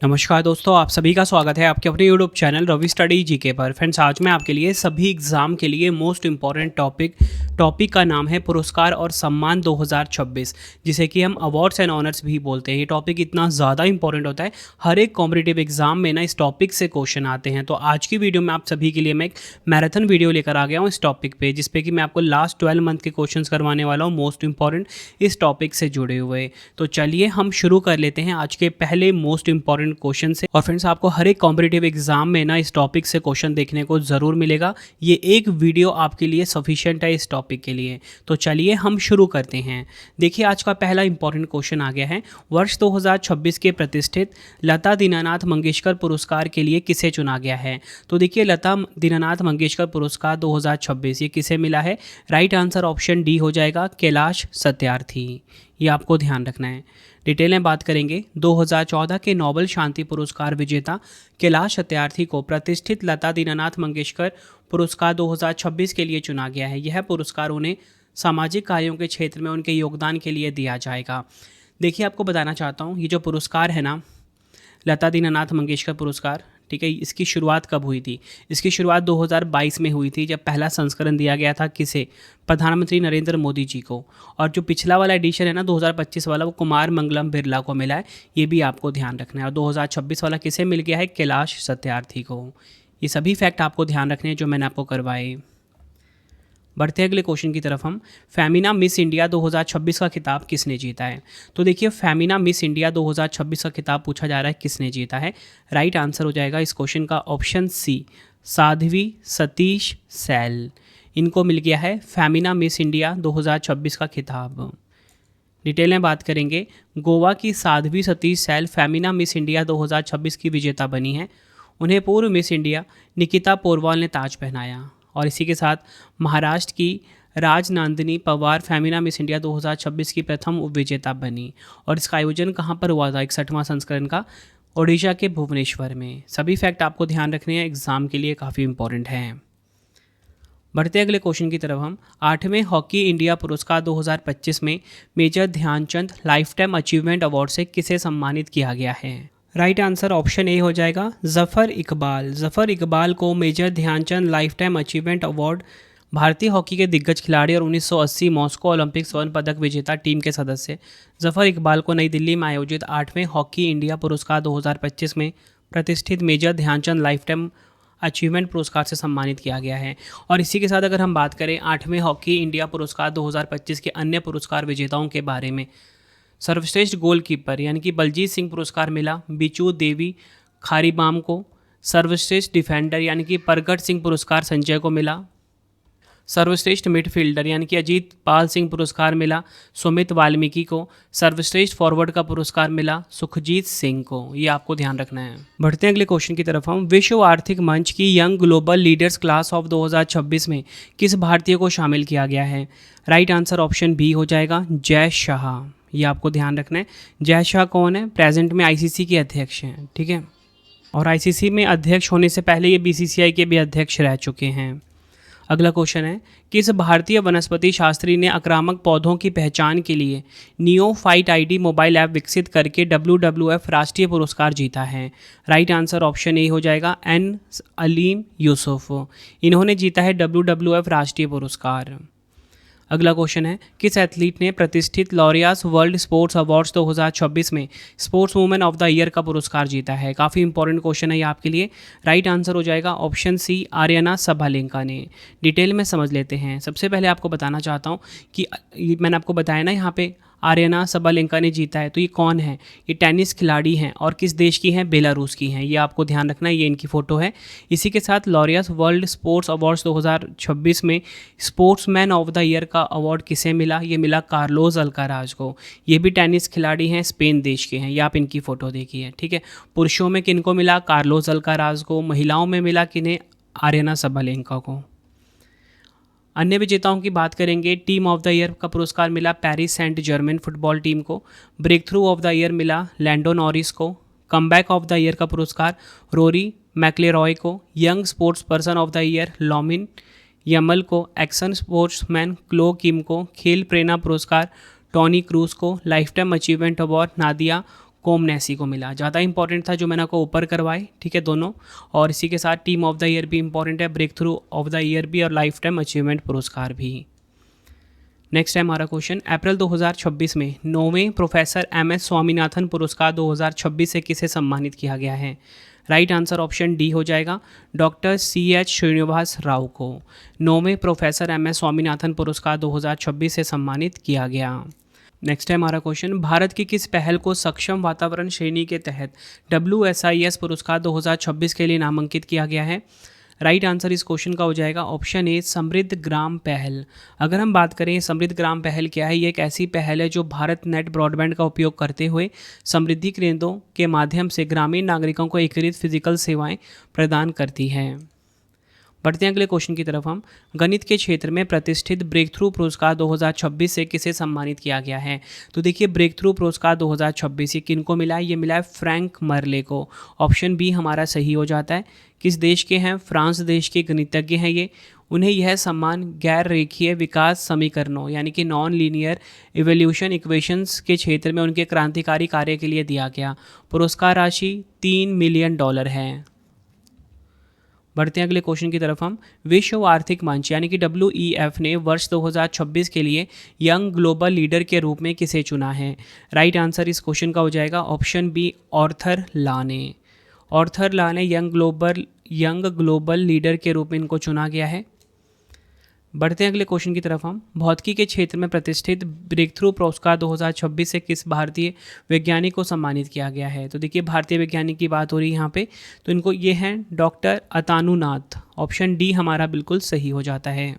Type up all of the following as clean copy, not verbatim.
नमस्कार दोस्तों, आप सभी का स्वागत है आपके अपने YouTube channel Ravi study GK पर। फ्रेंड्स, आज मैं आपके लिए सभी एग्ज़ाम के लिए मोस्ट इम्पॉर्टेंट टॉपिक का नाम है पुरस्कार और सम्मान 2026, जिसे कि हम अवार्ड्स एंड ऑनर्स भी बोलते हैं। ये टॉपिक इतना ज़्यादा इंपॉर्टेंट होता है, हर एक कॉम्पिटिटिव एग्जाम में ना इस टॉपिक से क्वेश्चन आते हैं। तो आज की वीडियो में आप सभी के लिए मैं एक मैराथन वीडियो लेकर आ गया हूँ इस टॉपिक पे, जिसपे कि मैं आपको लास्ट 12 मंथ के क्वेश्चन करवाने वाला हूँ, मोस्ट इंपॉर्टेंट इस टॉपिक से जुड़े हुए। तो चलिए हम शुरू कर लेते हैं आज के पहले मोस्ट इंपॉर्टेंट क्वेश्चन से। और फ्रेंड्स, आपको हर एक कॉम्पिटिटिव एग्जाम में ना इस टॉपिक से क्वेश्चन देखने को ज़रूर मिलेगा। ये एक वीडियो आपके लिए सफिशिएंट है इस टॉपिक के लिए। तो चलिए हम शुरू करते हैं। देखिए, आज का पहला इंपॉर्टेंट क्वेश्चन आ गया है। वर्ष 2026 के प्रतिष्ठित लता दीनानाथ मंगेशकर पुरस्कार के लिए किसे चुना गया है? तो देखिए, लता दीनानाथ मंगेशकर पुरस्कार 2026 ये किसे मिला है? राइट आंसर ऑप्शन डी हो जाएगा, कैलाश सत्यार्थी। ये आपको ध्यान रखना है। डिटेल में बात करेंगे, 2014 के नोबेल शांति पुरस्कार विजेता कैलाश सत्यार्थी को प्रतिष्ठित लता दीनानाथ मंगेशकर पुरस्कार 2026 के लिए चुना गया है। यह पुरस्कार उन्हें सामाजिक कार्यों के क्षेत्र में उनके योगदान के लिए दिया जाएगा। देखिए, आपको बताना चाहता हूँ, ये जो पुरस्कार है ना, लता दीनानाथ मंगेशकर पुरस्कार, ठीक है, इसकी शुरुआत कब हुई थी? इसकी शुरुआत 2022 में हुई थी, जब पहला संस्करण दिया गया था किसे? प्रधानमंत्री नरेंद्र मोदी जी को। और जो पिछला वाला एडिशन है ना 2025 वाला, वो कुमार मंगलम बिरला को मिला है। ये भी आपको ध्यान रखना है। और 2026 वाला किसे मिल गया है? कैलाश सत्यार्थी को। ये सभी फैक्ट आपको ध्यान रखने हैं जो मैंने आपको करवाए। बढ़ते अगले क्वेश्चन की तरफ हम। फेमिना मिस इंडिया 2026 का खिताब किसने जीता है? तो देखिए, फेमिना मिस इंडिया 2026 का खिताब पूछा जा रहा है, किसने जीता है? राइट आंसर हो जाएगा इस क्वेश्चन का ऑप्शन सी, साध्वी सतीश सैल। इनको मिल गया है फेमिना मिस इंडिया 2026 का खिताब। डिटेल में बात करेंगे, गोवा की Sadhvi Satish Sail Femina Miss India 2026 की विजेता बनी है। उन्हें पूर्व मिस इंडिया निकिता पोरवाल ने ताज पहनाया। और इसी के साथ महाराष्ट्र की राजनंदिनी पवार फेमिना मिस इंडिया 2026 की प्रथम उपविजेता बनी। और इसका आयोजन कहाँ पर हुआ था 61वां संस्करण का? ओडिशा के भुवनेश्वर में। सभी फैक्ट आपको ध्यान रखने हैं, एग्जाम के लिए काफ़ी इंपॉर्टेंट हैं। बढ़ते अगले क्वेश्चन की तरफ हम। 8वें हॉकी इंडिया पुरस्कार 2025 में major Dhyanchand lifetime achievement award से किसे सम्मानित किया गया है? राइट आंसर ऑप्शन ए हो जाएगा, ज़फ़र इकबाल। ज़फ़र इकबाल को major Dhyanchand lifetime achievement award भारतीय हॉकी के दिग्गज खिलाड़ी और 1980 मॉस्को ओलंपिक स्वर्ण पदक विजेता टीम के सदस्य ज़फ़र इकबाल को नई दिल्ली में आयोजित 8वें हॉकी इंडिया पुरस्कार 2025 में प्रतिष्ठित major Dhyanchand lifetime achievement पुरस्कार से सम्मानित किया गया है। और इसी के साथ अगर हम बात करें 8वें हॉकी इंडिया पुरस्कार 2025 के अन्य पुरस्कार विजेताओं के बारे में, सर्वश्रेष्ठ गोलकीपर यानी कि बलजीत सिंह पुरस्कार मिला बिचू देवी खारीबाम को। सर्वश्रेष्ठ डिफेंडर यानी कि प्रगट सिंह पुरस्कार संजय को मिला। सर्वश्रेष्ठ मिडफील्डर यानी कि अजीत पाल सिंह पुरस्कार मिला सुमित वाल्मीकि को। सर्वश्रेष्ठ फॉरवर्ड का पुरस्कार मिला सुखजीत सिंह को। ये आपको ध्यान रखना है। बढ़ते हैं अगले क्वेश्चन की तरफ हम। विश्व आर्थिक मंच की young global leaders class of 2026 में किस भारतीय को शामिल किया गया है? राइट आंसर ऑप्शन बी हो जाएगा, जय शाह। ये आपको ध्यान रखना है। जय शाह कौन है? प्रेजेंट में आईसीसी के अध्यक्ष हैं, ठीक है। और आईसीसी में अध्यक्ष होने से पहले ये बीसीसीआई के भी अध्यक्ष रह चुके हैं। अगला क्वेश्चन है, किस भारतीय वनस्पति शास्त्री ने आक्रामक पौधों की पहचान के लिए नियोफाइट आईडी मोबाइल ऐप विकसित करके WWF राष्ट्रीय पुरस्कार जीता है? राइट आंसर ऑप्शन ए हो जाएगा, एन अलीम यूसुफ। इन्होंने जीता है WWF राष्ट्रीय पुरस्कार। अगला क्वेश्चन है, किस एथलीट ने प्रतिष्ठित लॉरियास वर्ल्ड स्पोर्ट्स अवार्ड्स 2026 में sports women of the year का पुरस्कार जीता है? काफ़ी इंपॉर्टेंट क्वेश्चन है ये आपके लिए। राइट आंसर हो जाएगा ऑप्शन सी, आर्यना सबालेंका ने। डिटेल में समझ लेते हैं। सबसे पहले आपको बताना चाहता हूँ कि मैंने आपको बताया ना यहाँ पे आर्यना सबालेंका ने जीता है, तो ये कौन है? ये टेनिस खिलाड़ी हैं और किस देश की हैं? बेलारूस की हैं। ये आपको ध्यान रखना है, ये इनकी फ़ोटो है। इसी के साथ लॉरियस वर्ल्ड स्पोर्ट्स अवार्ड्स 2026 में स्पोर्ट्समैन ऑफ द ईयर का अवार्ड किसे मिला? ये मिला कार्लोस अल्काराज को। ये भी टेनिस खिलाड़ी हैं, स्पेन देश के हैं। ये आप इनकी फ़ोटो देखिए, ठीक है। पुरुषों में किनको मिला? कार्लोस अल्काराज को। महिलाओं में मिला किन्हें? आर्यना सबालेंका को। अन्य विजेताओं की बात करेंगे, टीम ऑफ द ईयर का पुरस्कार मिला Paris Saint Germain football team को। Breakthrough of the year मिला लैंडो नॉरिस को। कमबैक ऑफ द ईयर का पुरस्कार रोरी मैक्लेरॉय को। Young sports person of the year Lamine Yamal को। एक्शन स्पोर्ट्समैन क्लो किम को। खेल प्रेरणा पुरस्कार टॉनी क्रूज को। Lifetime achievement award Nadia Comaneci को मिला। ज़्यादा इंपॉर्टेंट था जो मैंने आपको ऊपर करवाए, ठीक है, दोनों। और इसी के साथ टीम ऑफ द ईयर भी इंपॉर्टेंट है, breakthrough of the year भी और लाइफ टाइम अचीवमेंट पुरस्कार भी। नेक्स्ट है हमारा क्वेश्चन, अप्रैल 2026 में 9वें प्रोफेसर MS स्वामीनाथन पुरस्कार 2026 से किसे सम्मानित किया गया है? राइट आंसर ऑप्शन डी हो जाएगा, डॉक्टर CH श्रीनिवास राव को 9वें प्रोफेसर MS स्वामीनाथन पुरस्कार 2026 से सम्मानित किया गया। नेक्स्ट है हमारा क्वेश्चन, भारत की किस पहल को सक्षम वातावरण श्रेणी के तहत WSIS पुरस्कार 2026 के लिए नामांकित किया गया है? राइट आंसर इस क्वेश्चन का हो जाएगा ऑप्शन ए, समृद्ध ग्राम पहल। अगर हम बात करें समृद्ध ग्राम पहल क्या है, ये एक ऐसी पहल है जो भारत नेट ब्रॉडबैंड का उपयोग करते हुए समृद्धि केंद्रों के माध्यम से ग्रामीण नागरिकों को एकीकृत फिजिकल सेवाएं प्रदान करती है। बढ़ते हैं अगले क्वेश्चन की तरफ। हम गणित के क्षेत्र में प्रतिष्ठित ब्रेक थ्रू पुरस्कार 2026 से किसे सम्मानित किया गया है? तो देखिए, ब्रेक थ्रू पुरस्कार 2026 ये किनको मिला है? ये मिला है फ्रैंक मर्ले को। ऑप्शन बी हमारा सही हो जाता है। किस देश के हैं? फ्रांस देश के गणितज्ञ हैं ये। उन्हें यह सम्मान गैर रेखीय विकास समीकरणों यानी कि नॉन लीनियर इवोल्यूशन इक्वेशंस के क्षेत्र में उनके क्रांतिकारी कार्य के लिए दिया गया। पुरस्कार राशि $3 मिलियन है। बढ़ते हैं अगले क्वेश्चन की तरफ। हम विश्व आर्थिक मंच यानी कि WEF ने वर्ष 2026 के लिए यंग ग्लोबल लीडर के रूप में किसे चुना है? राइट आंसर इस क्वेश्चन का हो जाएगा ऑप्शन बी, ऑर्थर लाने। ऑर्थर लाने यंग ग्लोबल लीडर के रूप में इनको चुना गया है। बढ़ते हैं अगले क्वेश्चन की तरफ। हम भौतिकी के क्षेत्र में प्रतिष्ठित ब्रेक थ्रू पुरस्कार 2026 से किस भारतीय वैज्ञानिक को सम्मानित किया गया है? तो देखिए, भारतीय वैज्ञानिक की बात हो रही है यहाँ पे, तो इनको ये हैं डॉक्टर अतानुनाथ। ऑप्शन डी हमारा बिल्कुल सही हो जाता है।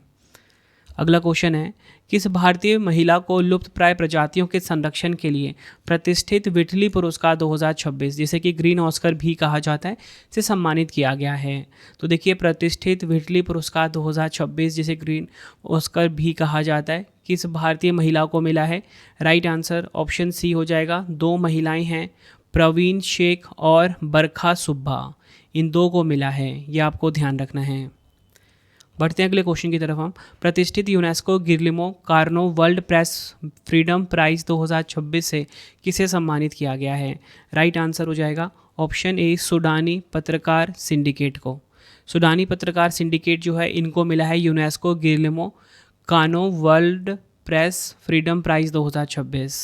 अगला क्वेश्चन है, किस भारतीय महिला को लुप्त प्राय प्रजातियों के संरक्षण के लिए प्रतिष्ठित विटली पुरस्कार 2026 जिसे कि ग्रीन ऑस्कर भी कहा जाता है से सम्मानित किया गया है? तो देखिए, प्रतिष्ठित विटली पुरस्कार 2026 जिसे ग्रीन ऑस्कर भी कहा जाता है किस भारतीय महिला को मिला है? राइट आंसर ऑप्शन सी हो जाएगा। 2 महिलाएं हैं, प्रवीण शेख और बरखा सुब्बा, इन 2 को मिला है, ये आपको ध्यान रखना है। बढ़ते हैं अगले क्वेश्चन की तरफ। हम प्रतिष्ठित UNESCO Guillermo Cano world press freedom prize 2026 से किसे सम्मानित किया गया है? राइट आंसर हो जाएगा ऑप्शन ए, सूडानी पत्रकार सिंडिकेट को। सूडानी पत्रकार सिंडिकेट जो है इनको मिला है UNESCO Guillermo Cano world press freedom prize 2026।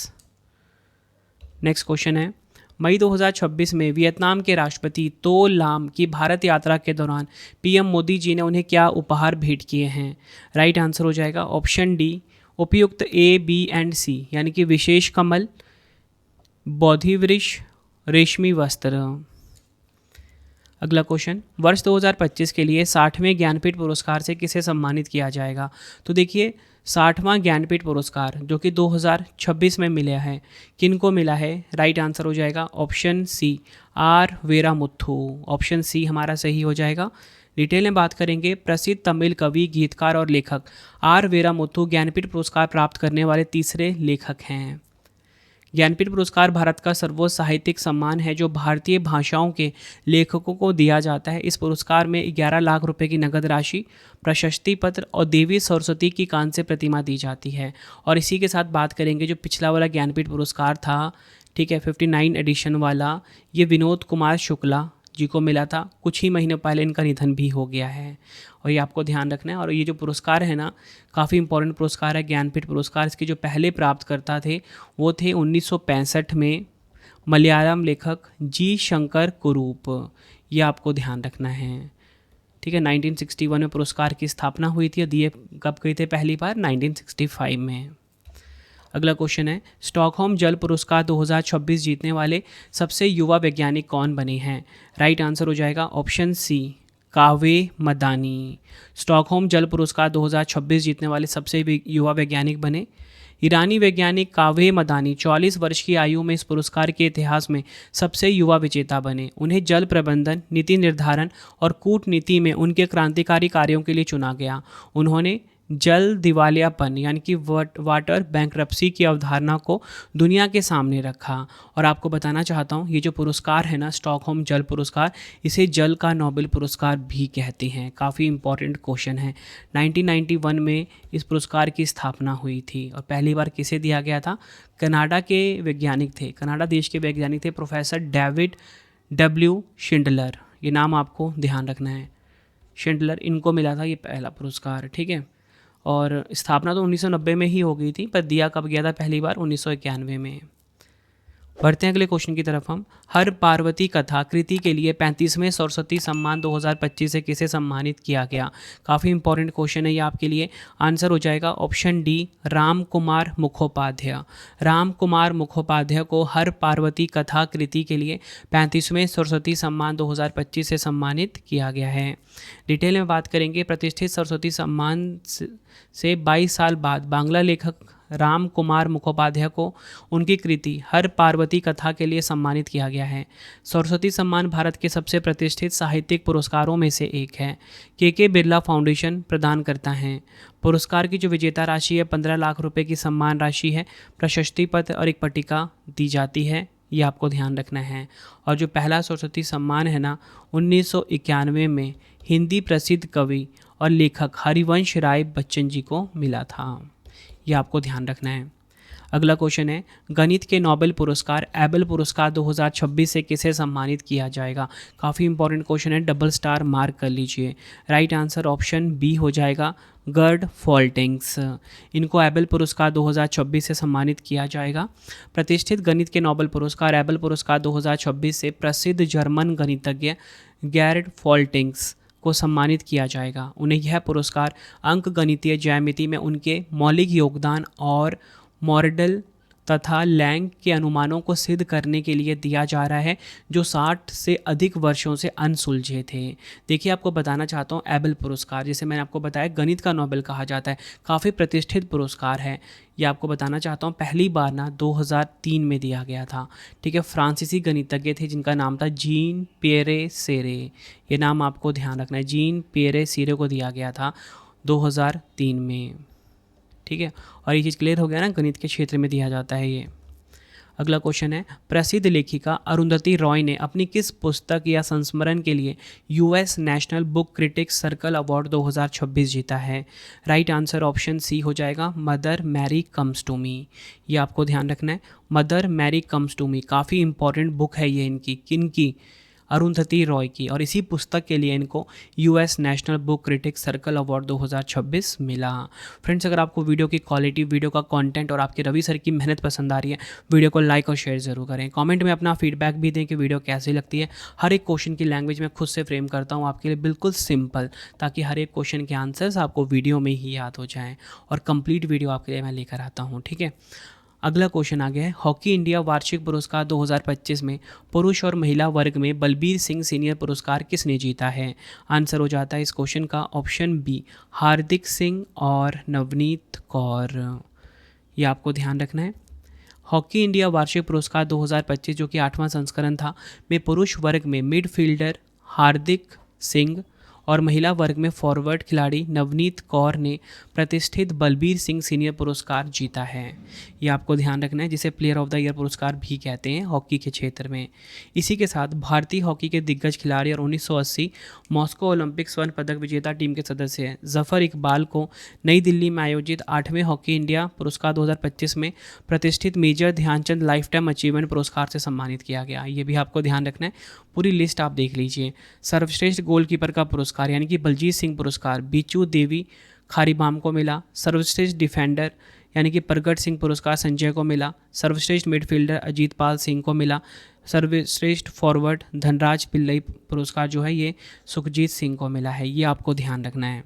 Next question है, मई 2026 में वियतनाम के राष्ट्रपति तो लाम की भारत यात्रा के दौरान PM मोदी जी ने उन्हें क्या उपहार भेंट किए हैं? राइट आंसर हो जाएगा ऑप्शन डी, उपयुक्त A, B एंड C यानी कि विशेष कमल, बोधि वृक्ष, रेशमी वस्त्र। अगला क्वेश्चन, वर्ष 2025 के लिए 60वें ज्ञानपीठ पुरस्कार से किसे सम्मानित किया जाएगा? तो देखिए, 60वां ज्ञानपीठ पुरस्कार जो कि 2026 में मिला है, किन को मिला है? राइट आंसर हो जाएगा option C, R Vairamuthu. Option C हमारा सही हो जाएगा। डिटेल में बात करेंगे, प्रसिद्ध तमिल कवि, गीतकार और लेखक R वीरामुथु ज्ञानपीठ पुरस्कार प्राप्त करने वाले तीसरे लेखक हैं। ज्ञानपीठ पुरस्कार भारत का सर्वोच्च साहित्यिक सम्मान है जो भारतीय भाषाओं के लेखकों को दिया जाता है। इस पुरस्कार में 11 लाख रुपए की नगद राशि, प्रशस्ति पत्र और देवी सरस्वती की कांस्य प्रतिमा दी जाती है। और इसी के साथ बात करेंगे जो पिछला वाला ज्ञानपीठ पुरस्कार था, ठीक है, 59 एडिशन वाला, ये विनोद कुमार शुक्ला जी को मिला था। कुछ ही महीने पहले इनका निधन भी हो गया है और ये आपको ध्यान रखना है। और ये जो पुरस्कार है ना, काफ़ी इंपॉर्टेंट पुरस्कार है ज्ञानपीठ पुरस्कार। इसके जो पहले प्राप्तकर्ता थे वो थे 1965 में मलयालम लेखक G शंकर कुरूप, ये आपको ध्यान रखना है, ठीक है। 1961 में पुरस्कार की स्थापना हुई थी और दिए कब गए थे पहली बार? 1965 में। अगला क्वेश्चन है, स्टॉकहोम जल पुरस्कार 2026 जीतने वाले सबसे युवा वैज्ञानिक कौन बने हैं? राइट आंसर हो जाएगा ऑप्शन सी, कावे मदानी। स्टॉकहोम जल पुरस्कार 2026 जीतने वाले सबसे युवा वैज्ञानिक बने ईरानी वैज्ञानिक कावे मदानी 44 वर्ष की आयु में इस पुरस्कार के इतिहास में सबसे युवा विजेता बने। उन्हें जल प्रबंधन, नीति निर्धारण और कूटनीति में उनके क्रांतिकारी कार्यों के लिए चुना गया। उन्होंने जल दिवालियापन यानी कि वाटर बैंक्रप्सी की अवधारणा को दुनिया के सामने रखा। और आपको बताना चाहता हूँ, ये जो पुरस्कार है ना, स्टॉकहोम जल पुरस्कार, इसे जल का नोबेल पुरस्कार भी कहते हैं। काफ़ी इंपॉर्टेंट क्वेश्चन है। 1991 में इस पुरस्कार की स्थापना हुई थी और पहली बार किसे दिया गया था? कनाडा के वैज्ञानिक थे, कनाडा देश के वैज्ञानिक थे, प्रोफेसर डेविड डब्ल्यू शिंडलर। ये नाम आपको ध्यान रखना है, शिंडलर, इनको मिला था ये पहला पुरस्कार। ठीक है, और स्थापना तो 1990 में ही हो गई थी, पर दिया कब गया था पहली बार? 1991 में। बढ़ते हैं अगले क्वेश्चन की तरफ हम। हर पार्वती कथा कृति के लिए 35वें सरस्वती सम्मान 2025 से किसे सम्मानित किया गया? काफ़ी इंपॉर्टेंट क्वेश्चन है ये आपके लिए। आंसर हो जाएगा ऑप्शन डी, राम कुमार मुखोपाध्याय। राम कुमार मुखोपाध्याय को हर पार्वती कथा कृति के लिए 35वें सरस्वती सम्मान 2025 से सम्मानित किया गया है। डिटेल में बात करेंगे। प्रतिष्ठित सरस्वती सम्मान से 22 साल बाद बांग्ला लेखक राम कुमार मुखोपाध्याय को उनकी कृति हर पार्वती कथा के लिए सम्मानित किया गया है। सरस्वती सम्मान भारत के सबसे प्रतिष्ठित साहित्यिक पुरस्कारों में से एक है। के बिरला फाउंडेशन प्रदान करता है। पुरस्कार की जो विजेता राशि है 15 लाख रुपए की सम्मान राशि है। प्रशस्ति पत्र और एक पट्टिका दी जाती है, ये आपको ध्यान रखना है। और जो पहला सरस्वती सम्मान है ना, 1991 में हिंदी प्रसिद्ध कवि और लेखक हरिवंश राय बच्चन जी को मिला था, ये आपको ध्यान रखना है। अगला क्वेश्चन है, गणित के नोबेल पुरस्कार एबल पुरस्कार 2026 से किसे सम्मानित किया जाएगा? काफ़ी इंपॉर्टेंट क्वेश्चन है, डबल स्टार मार्क कर लीजिए। राइट आंसर ऑप्शन बी हो जाएगा, गर्ड फॉल्टिंग्स। इनको एबल पुरस्कार 2026 से सम्मानित किया जाएगा। प्रतिष्ठित गणित के नोबेल पुरस्कार एबल पुरस्कार 2026 से प्रसिद्ध जर्मन गणितज्ञ गेर्ड फॉल्टिंग्स को सम्मानित किया जाएगा। उन्हें यह पुरस्कार अंक गणितीय ज्यामिति में उनके मौलिक योगदान और मॉडल तथा लैंग के अनुमानों को सिद्ध करने के लिए दिया जा रहा है, जो 60 से अधिक वर्षों से अनसुलझे थे। देखिए, आपको बताना चाहता हूँ, एबल पुरस्कार, जैसे मैंने आपको बताया, गणित का नोबेल कहा जाता है, काफ़ी प्रतिष्ठित पुरस्कार है। ये आपको बताना चाहता हूँ, पहली बार ना 2003 में दिया गया था। ठीक है, फ्रांसीसी गणितज्ञ थे जिनका नाम था जीन पियरे सेरे। ये नाम आपको ध्यान रखना है, जीन पियरे सेरे को दिया गया था 2003 में। ठीक है, और ये चीज़ क्लियर हो गया ना, गणित के क्षेत्र में दिया जाता है ये। अगला क्वेश्चन है, प्रसिद्ध लेखिका अरुंधति रॉय ने अपनी किस पुस्तक या संस्मरण के लिए US national book critics circle award 2026 जीता है? राइट आंसर ऑप्शन सी हो जाएगा, Mother Mary comes to me. ये आपको ध्यान रखना है, Mother Mary comes to me. काफ़ी इंपॉर्टेंट बुक है ये इनकी, किनकी? अरुंधति रॉय की। और इसी पुस्तक के लिए इनको US national book critics circle award 2026 मिला। फ्रेंड्स, अगर आपको वीडियो की क्वालिटी, वीडियो का कंटेंट और आपके रवि सर की मेहनत पसंद आ रही है, वीडियो को लाइक और शेयर ज़रूर करें। कमेंट में अपना फीडबैक भी दें कि वीडियो कैसी लगती है। हर एक क्वेश्चन की लैंग्वेज में खुद से फ्रेम करता हूँ आपके लिए, बिल्कुल सिंपल, ताकि हर एक क्वेश्चन के आंसर्स आपको वीडियो में ही याद हो जाएँ और कंप्लीट वीडियो आपके लिए मैं लेकर आता हूँ। ठीक है, अगला क्वेश्चन आ गया है, हॉकी इंडिया वार्षिक पुरस्कार 2025 में पुरुष और महिला वर्ग में बलबीर सिंह सीनियर पुरस्कार किसने जीता है? आंसर हो जाता है इस क्वेश्चन का ऑप्शन बी, हार्दिक सिंह और नवनीत कौर। ये आपको ध्यान रखना है। हॉकी इंडिया वार्षिक पुरस्कार 2025 जो कि 8वां संस्करण था, में पुरुष वर्ग में मिडफील्डर हार्दिक सिंह और महिला वर्ग में फॉरवर्ड खिलाड़ी नवनीत कौर ने प्रतिष्ठित बलबीर सिंह सीनियर पुरस्कार जीता है। ये आपको ध्यान रखना है, जिसे प्लेयर ऑफ द ईयर पुरस्कार भी कहते हैं हॉकी के क्षेत्र में। इसी के साथ भारतीय हॉकी के दिग्गज खिलाड़ी और 1980 मॉस्को ओलंपिक स्वर्ण पदक विजेता टीम के सदस्य हैं जफर इकबाल को नई दिल्ली में आयोजित 8वें हॉकी इंडिया पुरस्कार 2025 में प्रतिष्ठित major Dhyanchand lifetime achievement पुरस्कार से सम्मानित किया गया। ये भी आपको ध्यान रखना है, पूरी लिस्ट आप देख लीजिए। सर्वश्रेष्ठ गोलकीपर का पुरस्कार यानी कि बलजीत सिंह पुरस्कार बीचू देवी खारीबाम को मिला। सर्वश्रेष्ठ डिफेंडर यानी कि प्रगट सिंह पुरस्कार संजय को मिला। सर्वश्रेष्ठ मिडफील्डर अजीत पाल सिंह को मिला। सर्वश्रेष्ठ फॉरवर्ड धनराज पिल्लई पुरस्कार जो है ये सुखजीत सिंह को मिला है। ये आपको ध्यान रखना है।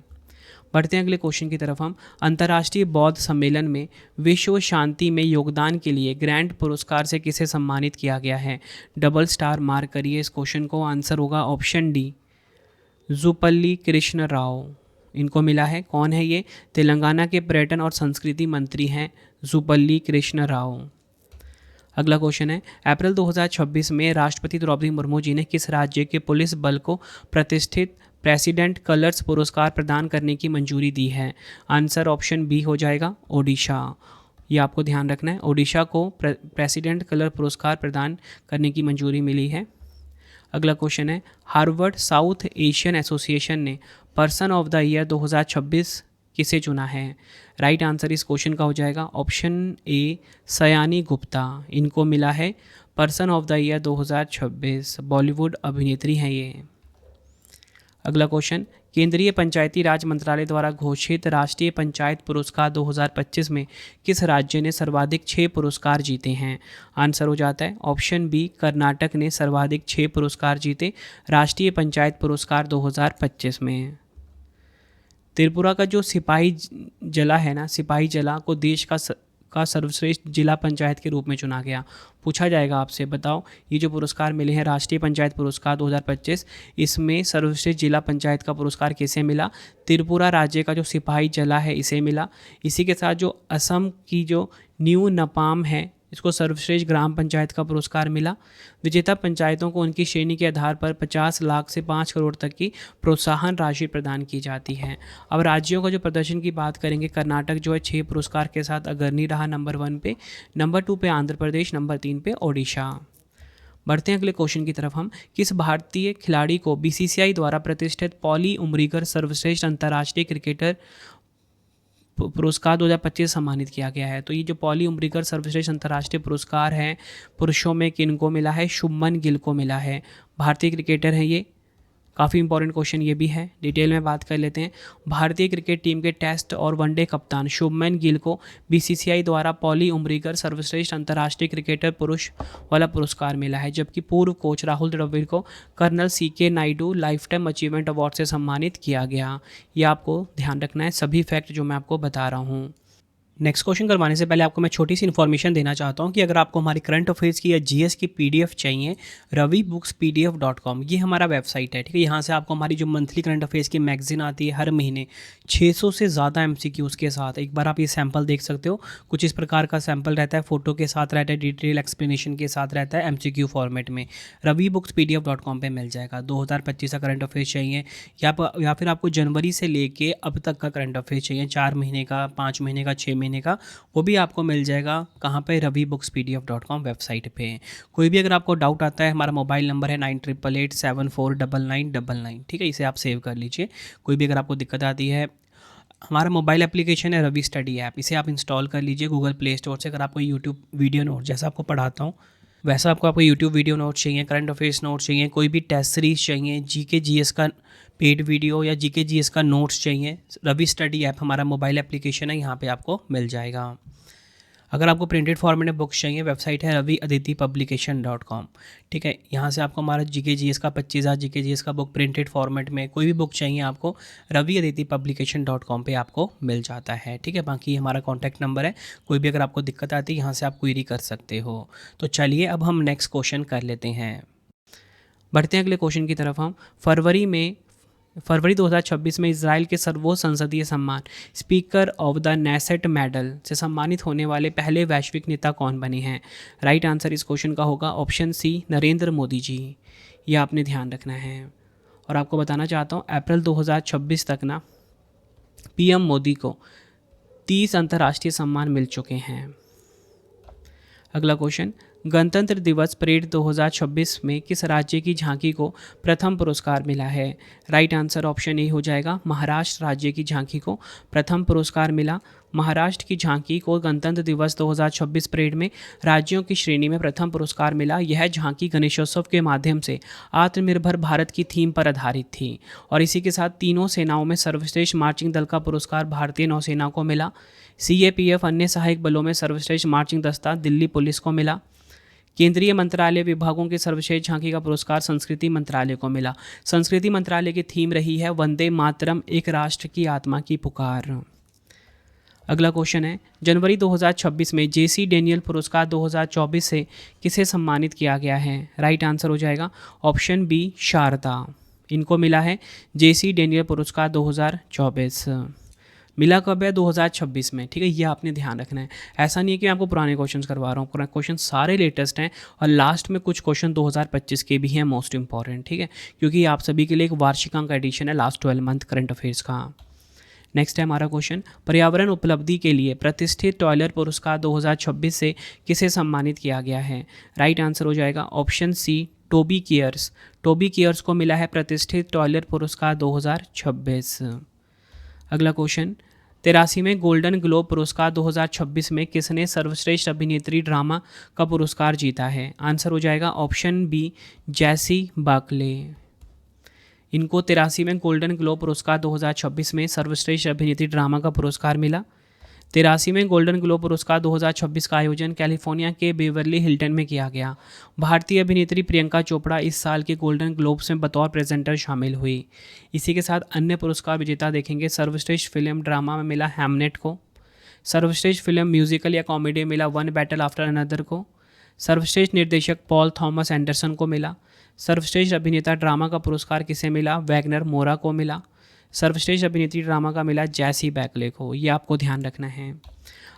बढ़ते हैं अगले क्वेश्चन की तरफ हम। अंतर्राष्ट्रीय बौद्ध सम्मेलन में विश्व शांति में योगदान के लिए ग्रैंड पुरस्कार से किसे सम्मानित किया गया है? डबल स्टार मार्क करिए इस क्वेश्चन को। आंसर होगा ऑप्शन डी, जुपल्ली कृष्ण राव। इनको मिला है। कौन है ये? तेलंगाना के पर्यटन और संस्कृति मंत्री हैं जुपल्ली कृष्ण राव। अगला क्वेश्चन है, अप्रैल 2026 में राष्ट्रपति द्रौपदी मुर्मू जी ने किस राज्य के पुलिस बल को प्रतिष्ठित प्रेसिडेंट कलर्स पुरस्कार प्रदान करने की मंजूरी दी है? आंसर ऑप्शन बी हो जाएगा ओडिशा। ये आपको ध्यान रखना है, ओडिशा को प्रेसिडेंट कलर पुरस्कार प्रदान करने की मंजूरी मिली है। अगला क्वेश्चन है, हार्वर्ड साउथ एशियन एसोसिएशन ने पर्सन ऑफ द ईयर 2026 किसे चुना है? राइट आंसर इस क्वेश्चन का हो जाएगा ऑप्शन ए सयानी गुप्ता। इनको मिला है person of the year 2026, Bollywood अभिनेत्री हैं ये। अगला क्वेश्चन, केंद्रीय पंचायती राज मंत्रालय द्वारा घोषित राष्ट्रीय पंचायत पुरस्कार 2025 में किस राज्य ने सर्वाधिक 6 पुरस्कार जीते हैं? आंसर हो जाता है ऑप्शन बी, कर्नाटक ने सर्वाधिक 6 पुरस्कार जीते राष्ट्रीय पंचायत पुरस्कार 2025 में। त्रिपुरा का जो सिपाही जला है ना, सिपाही जला को देश का सर्वश्रेष्ठ जिला पंचायत के रूप में चुना गया। पूछा जाएगा आपसे, बताओ ये जो पुरस्कार मिले हैं राष्ट्रीय पंचायत पुरस्कार 2025, इसमें सर्वश्रेष्ठ जिला पंचायत का पुरस्कार किसे मिला? त्रिपुरा राज्य का जो सिपाही जला है इसे मिला। इसी के साथ जो असम की जो न्यू नपाम है, इसको सर्वश्रेष्ठ ग्राम पंचायत का पुरस्कार मिला। विजेता पंचायतों को उनकी श्रेणी के आधार पर 50 लाख से 5 करोड़ तक की प्रोत्साहन राशि प्रदान की जाती है। अब राज्यों का जो प्रदर्शन की बात करेंगे, कर्नाटक जो है 6 पुरस्कार के साथ अग्रणी रहा नंबर 1 पे, नंबर 2 पे आंध्र प्रदेश, नंबर 3 पे ओडिशा। बढ़ते हैं अगले क्वेश्चन की तरफ हम, किस भारतीय खिलाड़ी को बीसीसीआई द्वारा प्रतिष्ठित पॉली उमरीगर सर्वश्रेष्ठ अंतर्राष्ट्रीय क्रिकेटर पुरस्कार 2025 सम्मानित किया गया है? तो ये जो पॉली उमरीगर सर्वश्रेष्ठ अंतर्राष्ट्रीय पुरस्कार है पुरुषों में किनको मिला है? शुभमन गिल को मिला है। भारतीय क्रिकेटर हैं ये, काफ़ी इंपॉर्टेंट क्वेश्चन ये भी है, डिटेल में बात कर लेते हैं। भारतीय क्रिकेट टीम के टेस्ट और वनडे कप्तान शुभमन गिल को बीसीसीआई द्वारा पॉली उमरीगर सर्वश्रेष्ठ अंतर्राष्ट्रीय क्रिकेटर पुरुष वाला पुरस्कार मिला है, जबकि पूर्व कोच राहुल द्रविड़ को colonel CK Naidu lifetime achievement award से सम्मानित किया गया। ये आपको ध्यान रखना है, सभी फैक्ट जो मैं आपको बता रहा हूँ। नेक्स्ट क्वेश्चन करवाने से पहले आपको मैं छोटी सी इन्फॉर्मेशन देना चाहता हूं कि अगर आपको हमारी करंट अफेयर्स की या जीएस की PDF चाहिए, ravibooks.pdf.com ये हमारा वेबसाइट है, ठीक है। यहाँ से आपको हमारी जो मंथली करंट अफेयर्स की मैगजीन आती है हर महीने 600 से ज़्यादा MCQs के साथ, एक बार आप ये सैम्पल देख सकते हो। कुछ इस प्रकार का सैम्पल रहता है, फ़ोटो के साथ रहता है, डिटेल एक्सप्लेनेशन के साथ रहता है, MCQ फॉर्मेट में। ravibooks.pdf.com पे मिल जाएगा। 2025 का करंट अफेयर्स चाहिए या फिर आपको जनवरी से लेके अब तक का करंट अफेयर्स चाहिए, 4 महीने का, 5 महीने का, 6 महीने का, वो भी आपको मिल जाएगा। कहाँ पे? ravibooks.pdf.com वेबसाइट पे। कोई भी अगर आपको डाउट आता है, हमारा मोबाइल नंबर है 9888749999, ठीक है, इसे आप सेव कर लीजिए। कोई भी अगर आपको दिक्कत आती है, हमारा मोबाइल एप्लीकेशन है रवि स्टडी ऐप, इसे आप इंस्टॉल कर लीजिए गूगल प्ले स्टोर से। अगर आपको यूट्यूब वीडियो नोट जैसा आपको पढ़ाता हूँ वैसा आपको यूट्यूब वीडियो नोट चाहिए, करंट अफेयर्स नोट चाहिए, कोई भी टेस्ट सीरीज चाहिए, GK GS का पेड वीडियो या GK GS का नोट्स चाहिए, रवि स्टडी ऐप हमारा मोबाइल एप्लीकेशन है, यहाँ पे आपको मिल जाएगा। अगर आपको प्रिंटेड फॉर्मेट में बुक्स चाहिए, वेबसाइट है raviaditipublication.com, ठीक है। यहाँ से आपको हमारा GK GS का 25,000 GK GS का बुक प्रिंटेड फॉर्मेट में कोई भी बुक चाहिए आपको raviaditipublication.com पे आपको मिल जाता है, ठीक है। बाकी हमारा कॉन्टैक्ट नंबर है, कोई भी अगर आपको दिक्कत आती है यहाँ से आप क्वेरी कर सकते हो। तो चलिए अब हम नेक्स्ट क्वेश्चन कर लेते हैं। बढ़ते हैं अगले क्वेश्चन की तरफ हम। फरवरी 2026 में इजराइल के सर्वोच्च संसदीय सम्मान speaker of the Knesset medal से सम्मानित होने वाले पहले वैश्विक नेता कौन बने हैं? राइट आंसर इस क्वेश्चन का होगा ऑप्शन सी, नरेंद्र मोदी जी। ये आपने ध्यान रखना है। और आपको बताना चाहता हूँ अप्रैल 2026 तक ना PM मोदी को 30 अंतर्राष्ट्रीय सम्मान मिल चुके हैं। अगला क्वेश्चन, गणतंत्र दिवस परेड 2026 में किस राज्य की झांकी को प्रथम पुरस्कार मिला है? राइट आंसर ऑप्शन ए हो जाएगा, महाराष्ट्र राज्य की झांकी को प्रथम पुरस्कार मिला। महाराष्ट्र की झांकी को गणतंत्र दिवस 2026 परेड में राज्यों की श्रेणी में प्रथम पुरस्कार मिला। यह झांकी गणेशोत्सव के माध्यम से आत्मनिर्भर भारत की थीम पर आधारित थी। और इसी के साथ तीनों सेनाओं में सर्वश्रेष्ठ मार्चिंग दल का पुरस्कार भारतीय नौसेना को मिला। CAPF अन्य सहायक बलों में सर्वश्रेष्ठ मार्चिंग दस्ता दिल्ली पुलिस को मिला। केंद्रीय मंत्रालय विभागों के सर्वश्रेष्ठ झांकी का पुरस्कार संस्कृति मंत्रालय को मिला। संस्कृति मंत्रालय की थीम रही है वंदे मातरम, एक राष्ट्र की आत्मा की पुकार। अगला क्वेश्चन है, जनवरी 2026 में JC डेनियल पुरस्कार 2024 से किसे सम्मानित किया गया है? राइट आंसर हो जाएगा ऑप्शन बी, शारदा। इनको मिला है JC डेनियल पुरस्कार 2024। मिला कब है? 2026 में, ठीक है, ये आपने ध्यान रखना है। ऐसा नहीं है कि मैं आपको पुराने क्वेश्चंस करवा रहा हूँ, क्वेश्चन सारे लेटेस्ट हैं और लास्ट में कुछ क्वेश्चन 2025 के भी हैं मोस्ट इंपॉर्टेंट, ठीक है, क्योंकि आप सभी के लिए एक वार्षिकांक एडिशन है लास्ट 12 मंथ करंट अफेयर्स का। नेक्स्ट है हमारा क्वेश्चन, पर्यावरण उपलब्धि के लिए प्रतिष्ठित टॉयलर पुरस्कार 2026 से किसे सम्मानित किया गया है? राइट आंसर हो जाएगा option C, Toby Cares. Toby Cares को मिला है प्रतिष्ठित टॉयलर पुरस्कार 2026। अगला क्वेश्चन, 83वें गोल्डन ग्लोब पुरस्कार 2026 में किसने सर्वश्रेष्ठ अभिनेत्री ड्रामा का पुरस्कार जीता है? आंसर हो जाएगा ऑप्शन बी, जैसी बाकले। इनको 83वें गोल्डन ग्लोब पुरस्कार 2026 में सर्वश्रेष्ठ अभिनेत्री ड्रामा का पुरस्कार मिला। 83वें गोल्डन ग्लोब पुरस्कार 2026 का आयोजन कैलिफोर्निया के बेवर्ली हिल्टन में किया गया। भारतीय अभिनेत्री प्रियंका चोपड़ा इस साल के गोल्डन ग्लोब्स में बतौर प्रेजेंटर शामिल हुई। इसी के साथ अन्य पुरस्कार विजेता देखेंगे, सर्वश्रेष्ठ फिल्म ड्रामा में मिला हैमनेट को, सर्वश्रेष्ठ फिल्म म्यूजिकल या कॉमेडी मिला वन बैटल आफ्टर अनदर को, सर्वश्रेष्ठ निर्देशक पॉल थॉमस एंडरसन को मिला, सर्वश्रेष्ठ अभिनेता ड्रामा का पुरस्कार किसे मिला? वैगनर मोरा को मिला। सर्वश्रेष्ठ अभिनेत्री ड्रामा का मिला जैसी बैकले को। ये आपको ध्यान रखना है।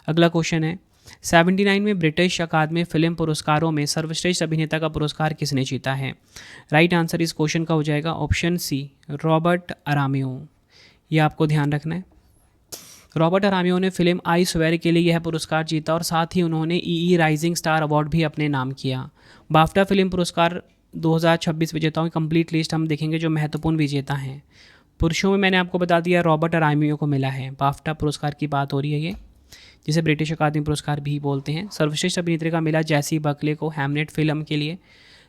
अगला क्वेश्चन है, 79 में ब्रिटिश अकादमी फिल्म पुरस्कारों में सर्वश्रेष्ठ अभिनेता का पुरस्कार किसने जीता है? राइट आंसर इस क्वेश्चन का हो जाएगा ऑप्शन सी, रॉबर्ट अरामियो। ये आपको ध्यान रखना है। रॉबर्ट अरामियो ने फिल्म आई स्वेयर के लिए यह पुरस्कार जीता और साथ ही उन्होंने ईई राइजिंग स्टार अवार्ड भी अपने नाम किया। बाफ्टा फिल्म पुरस्कार 2026 विजेताओं की कंप्लीट लिस्ट हम देखेंगे जो महत्वपूर्ण विजेता हैं। पुरुषों में मैंने आपको बता दिया रॉबर्ट अरामियो को मिला है। बाफ्टा पुरस्कार की बात हो रही है ये, जिसे ब्रिटिश अकादमी पुरस्कार भी बोलते हैं। सर्वश्रेष्ठ अभिनेत्री का मिला जैसी बकले को हैमनेट फिल्म के लिए।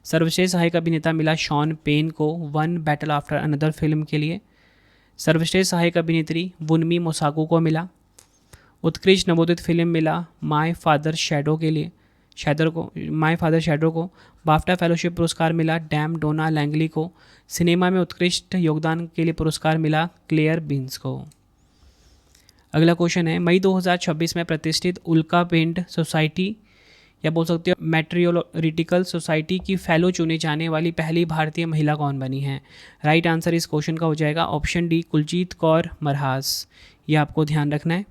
सर्वश्रेष्ठ सहायक अभिनेता मिला शॉन पेन को one battle after another film के लिए। सर्वश्रेष्ठ सहायक अभिनेत्री वुनमी मोसाको को मिला। उत्कृष्ट नवोदित फिल्म मिला माय फादर शैडो को। बाफ्टा फेलोशिप पुरस्कार मिला डैम डोना लैंगली को। सिनेमा में उत्कृष्ट योगदान के लिए पुरस्कार मिला क्लेयर बीन्स को। अगला क्वेश्चन है, मई 2026 में प्रतिष्ठित उल्का पिंड सोसाइटी या बोल सकते हो मेट्रियोलॉजिकल सोसाइटी की फेलो चुने जाने वाली पहली भारतीय महिला कौन बनी है? राइट आंसर इस क्वेश्चन का हो जाएगा ऑप्शन डी, कुलजीत कौर मरहास। ये आपको ध्यान रखना है।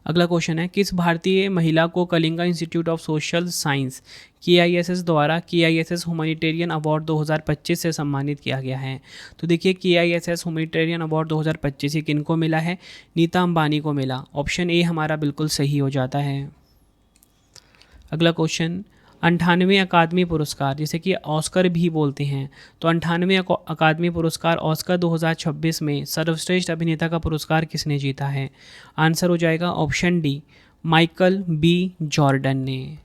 अगला क्वेश्चन है, किस भारतीय महिला को Kalinga institute of social science KISS द्वारा KISS ह्यूमैनिटेरियन अवार्ड 2025 से सम्मानित किया गया है? तो देखिए KISS ह्यूमैनिटेरियन अवार्ड 2025 ही किनको मिला है? नीता अंबानी को मिला। ऑप्शन ए हमारा बिल्कुल सही हो जाता है। अगला क्वेश्चन, 98वें अकादमी पुरस्कार जिसे कि ऑस्कर भी बोलते हैं, तो 98वें अकादमी पुरस्कार ऑस्कर 2026 में सर्वश्रेष्ठ अभिनेता का पुरस्कार किसने जीता है? आंसर हो जाएगा option D, Michael B Jordan ने।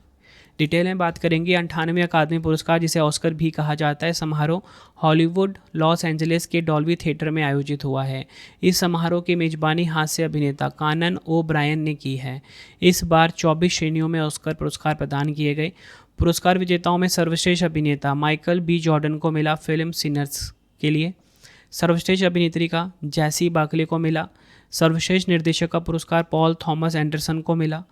डिटेल में बात करेंगे, 98वें अकादमी पुरस्कार जिसे ऑस्कर भी कहा जाता है समारोह हॉलीवुड लॉस एंजलिस के डॉल्बी थिएटर में आयोजित हुआ है। इस समारोह की मेजबानी हास्य अभिनेता कानन ओ ब्रायन ने की है। इस बार 24 श्रेणियों में ऑस्कर पुरस्कार प्रदान किए गए। पुरस्कार विजेताओं में सर्वश्रेष्ठ अभिनेता माइकल बी जॉर्डन को मिला फिल्म सिनर्स के लिए। सर्वश्रेष्ठ अभिनेत्री का जैसी बाकले को मिला। सर्वश्रेष्ठ निर्देशक का पुरस्कार पॉल थॉमस एंडरसन को मिला।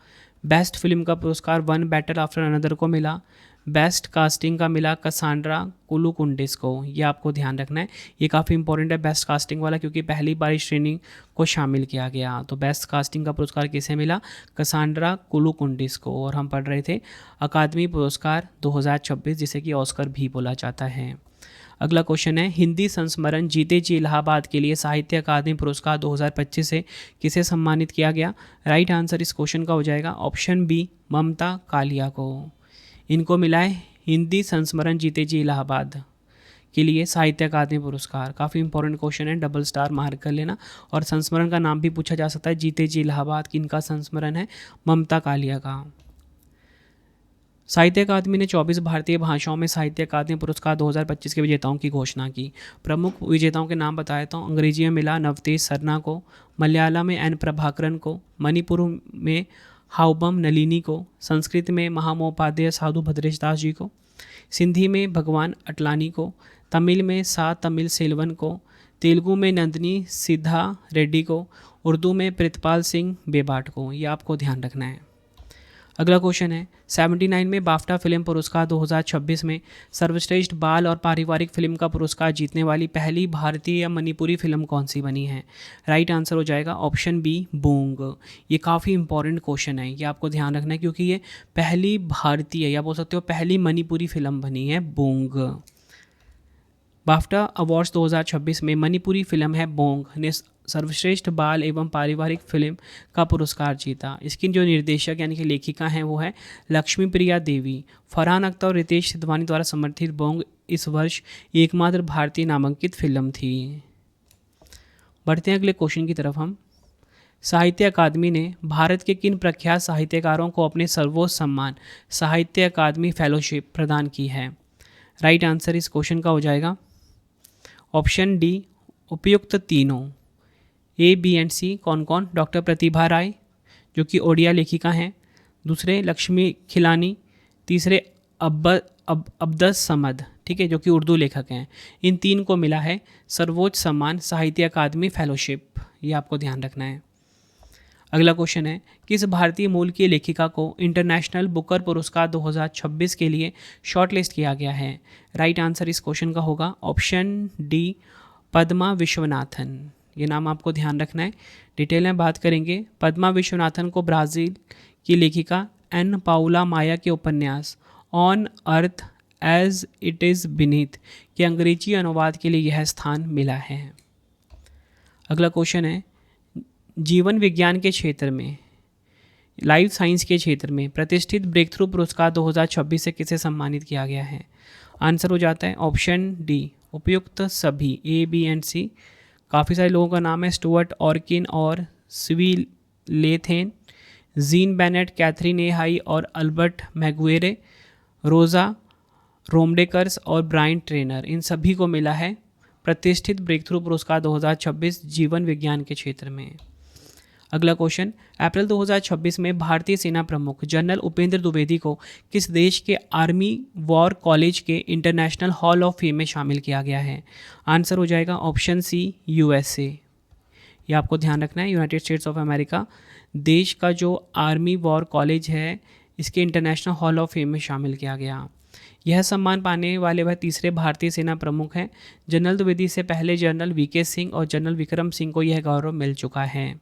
बेस्ट फिल्म का पुरस्कार वन बैटल आफ्टर अनदर को मिला। बेस्ट कास्टिंग का मिला कसांड्रा कुलुकुंडिस को। ये आपको ध्यान रखना है, ये काफ़ी इंपॉर्टेंट है बेस्ट कास्टिंग वाला, क्योंकि पहली बार इस श्रेणी को शामिल किया गया। तो बेस्ट कास्टिंग का पुरस्कार किसे मिला? कसांड्रा कुलुकुंडिस को। और हम पढ़ रहे थे अकादमी पुरस्कार 2026 जिसे कि ऑस्कर भी बोला जाता है। अगला क्वेश्चन है, हिंदी संस्मरण जीते जी इलाहाबाद के लिए साहित्य अकादमी पुरस्कार 2025 से किसे सम्मानित किया गया? राइट आंसर इस क्वेश्चन का हो जाएगा ऑप्शन बी, ममता कालिया को। इनको मिला है हिंदी संस्मरण जीते जी इलाहाबाद के लिए साहित्य अकादमी पुरस्कार। काफ़ी इंपॉर्टेंट क्वेश्चन है, डबल स्टार मार्क कर लेना। और संस्मरण का नाम भी पूछा जा सकता है, जीते जी इलाहाबाद किनका संस्मरण है? ममता कालिया का। साहित्य अकादमी ने 24 भारतीय भाषाओं में साहित्य अकादमी पुरस्कार 2025 के विजेताओं की घोषणा की। प्रमुख विजेताओं के नाम बताया तो अंग्रेजी में मिला नवतेज सरना को, मलयालम में एन प्रभाकरन को, मणिपुर में हाउबम नलिनी को, संस्कृत में महामहोपाध्याय साधु भद्रेश दास जी को, सिंधी में भगवान अटलानी को, तमिल में सा तमिल सेल्वन को, तेलुगु में नंदिनी सिद्धा रेड्डी को, उर्दू में प्रितपाल सिंह बेबाट को। ये आपको ध्यान रखना है। अगला क्वेश्चन है 79 में बाफ्टा फिल्म पुरस्कार 2026 में सर्वश्रेष्ठ बाल और पारिवारिक फिल्म का पुरस्कार जीतने वाली पहली भारतीय या मणिपुरी फिल्म कौन सी बनी है? राइट आंसर हो जाएगा ऑप्शन बी बूंग। ये काफ़ी इंपॉर्टेंट क्वेश्चन है, ये आपको ध्यान रखना है क्योंकि ये पहली भारतीय या बोल सकते हो पहली मणिपुरी फिल्म बनी है बूंग। बाफ्टा अवार्ड्स 2026 में मणिपुरी फिल्म है बोंग ने सर्वश्रेष्ठ बाल एवं पारिवारिक फिल्म का पुरस्कार जीता। इसकी जो निर्देशक यानी कि लेखिका हैं वो है लक्ष्मी प्रिया देवी। फरहान अख्तर और रितेश सिद्धवानी द्वारा समर्थित बोंग इस वर्ष एकमात्र भारतीय नामांकित फिल्म थी। बढ़ते हैं अगले क्वेश्चन की तरफ हम। साहित्य अकादमी ने भारत के किन प्रख्यात साहित्यकारों को अपने सर्वोच्च सम्मान साहित्य अकादमी फेलोशिप प्रदान की है? राइट आंसर इस क्वेश्चन का हो जाएगा ऑप्शन डी उपयुक्त तीनों। ए बी एंड सी कौन कौन? डॉक्टर प्रतिभा राय जो कि ओडिया लेखिका हैं, दूसरे लक्ष्मी खिलानी, तीसरे अब्दस समद, ठीक है, जो कि उर्दू लेखक हैं। इन तीन को मिला है सर्वोच्च सम्मान साहित्य अकादमी फेलोशिप, ये आपको ध्यान रखना है। अगला क्वेश्चन है किस भारतीय मूल की लेखिका को इंटरनेशनल बुकर पुरस्कार 2026 के लिए शॉर्टलिस्ट किया गया है? राइट आंसर इस क्वेश्चन का होगा ऑप्शन डी पद्मा विश्वनाथन। ये नाम आपको ध्यान रखना है, डिटेल में बात करेंगे। पद्मा विश्वनाथन को ब्राज़ील की लेखिका एन पाउला माया के उपन्यास on earth as it is beneath के अंग्रेजी अनुवाद के लिए यह स्थान मिला है। अगला क्वेश्चन है जीवन विज्ञान के क्षेत्र में लाइफ साइंस के क्षेत्र में प्रतिष्ठित ब्रेक थ्रू पुरस्कार 2026 से किसे सम्मानित किया गया है? आंसर हो जाता है ऑप्शन डी उपयुक्त सभी। ए बी एंड सी काफ़ी सारे लोगों का नाम है स्टुअर्ट ऑर्किन और स्वी लेथेन, जीन बेनेट, कैथरीन ए हाई और अल्बर्ट मैगुएरे, रोज़ा रोमडेकर्स और ब्रायन ट्रेनर। इन सभी को मिला है प्रतिष्ठित ब्रेक थ्रू पुरस्कार 2026 जीवन विज्ञान के क्षेत्र में। अगला क्वेश्चन अप्रैल 2026 में भारतीय सेना प्रमुख जनरल उपेंद्र द्विवेदी को किस देश के आर्मी वॉर कॉलेज के इंटरनेशनल हॉल ऑफ फेम में शामिल किया गया है? आंसर हो जाएगा ऑप्शन सी यूएसए। ये आपको ध्यान रखना है, यूनाइटेड स्टेट्स ऑफ अमेरिका देश का जो आर्मी वॉर कॉलेज है इसके इंटरनेशनल हॉल ऑफ फेम में शामिल किया गया। यह सम्मान पाने वाले वह तीसरे भारतीय सेना प्रमुख हैं। जनरल द्विवेदी से पहले जनरल वीके सिंह और जनरल विक्रम सिंह को यह गौरव मिल चुका है।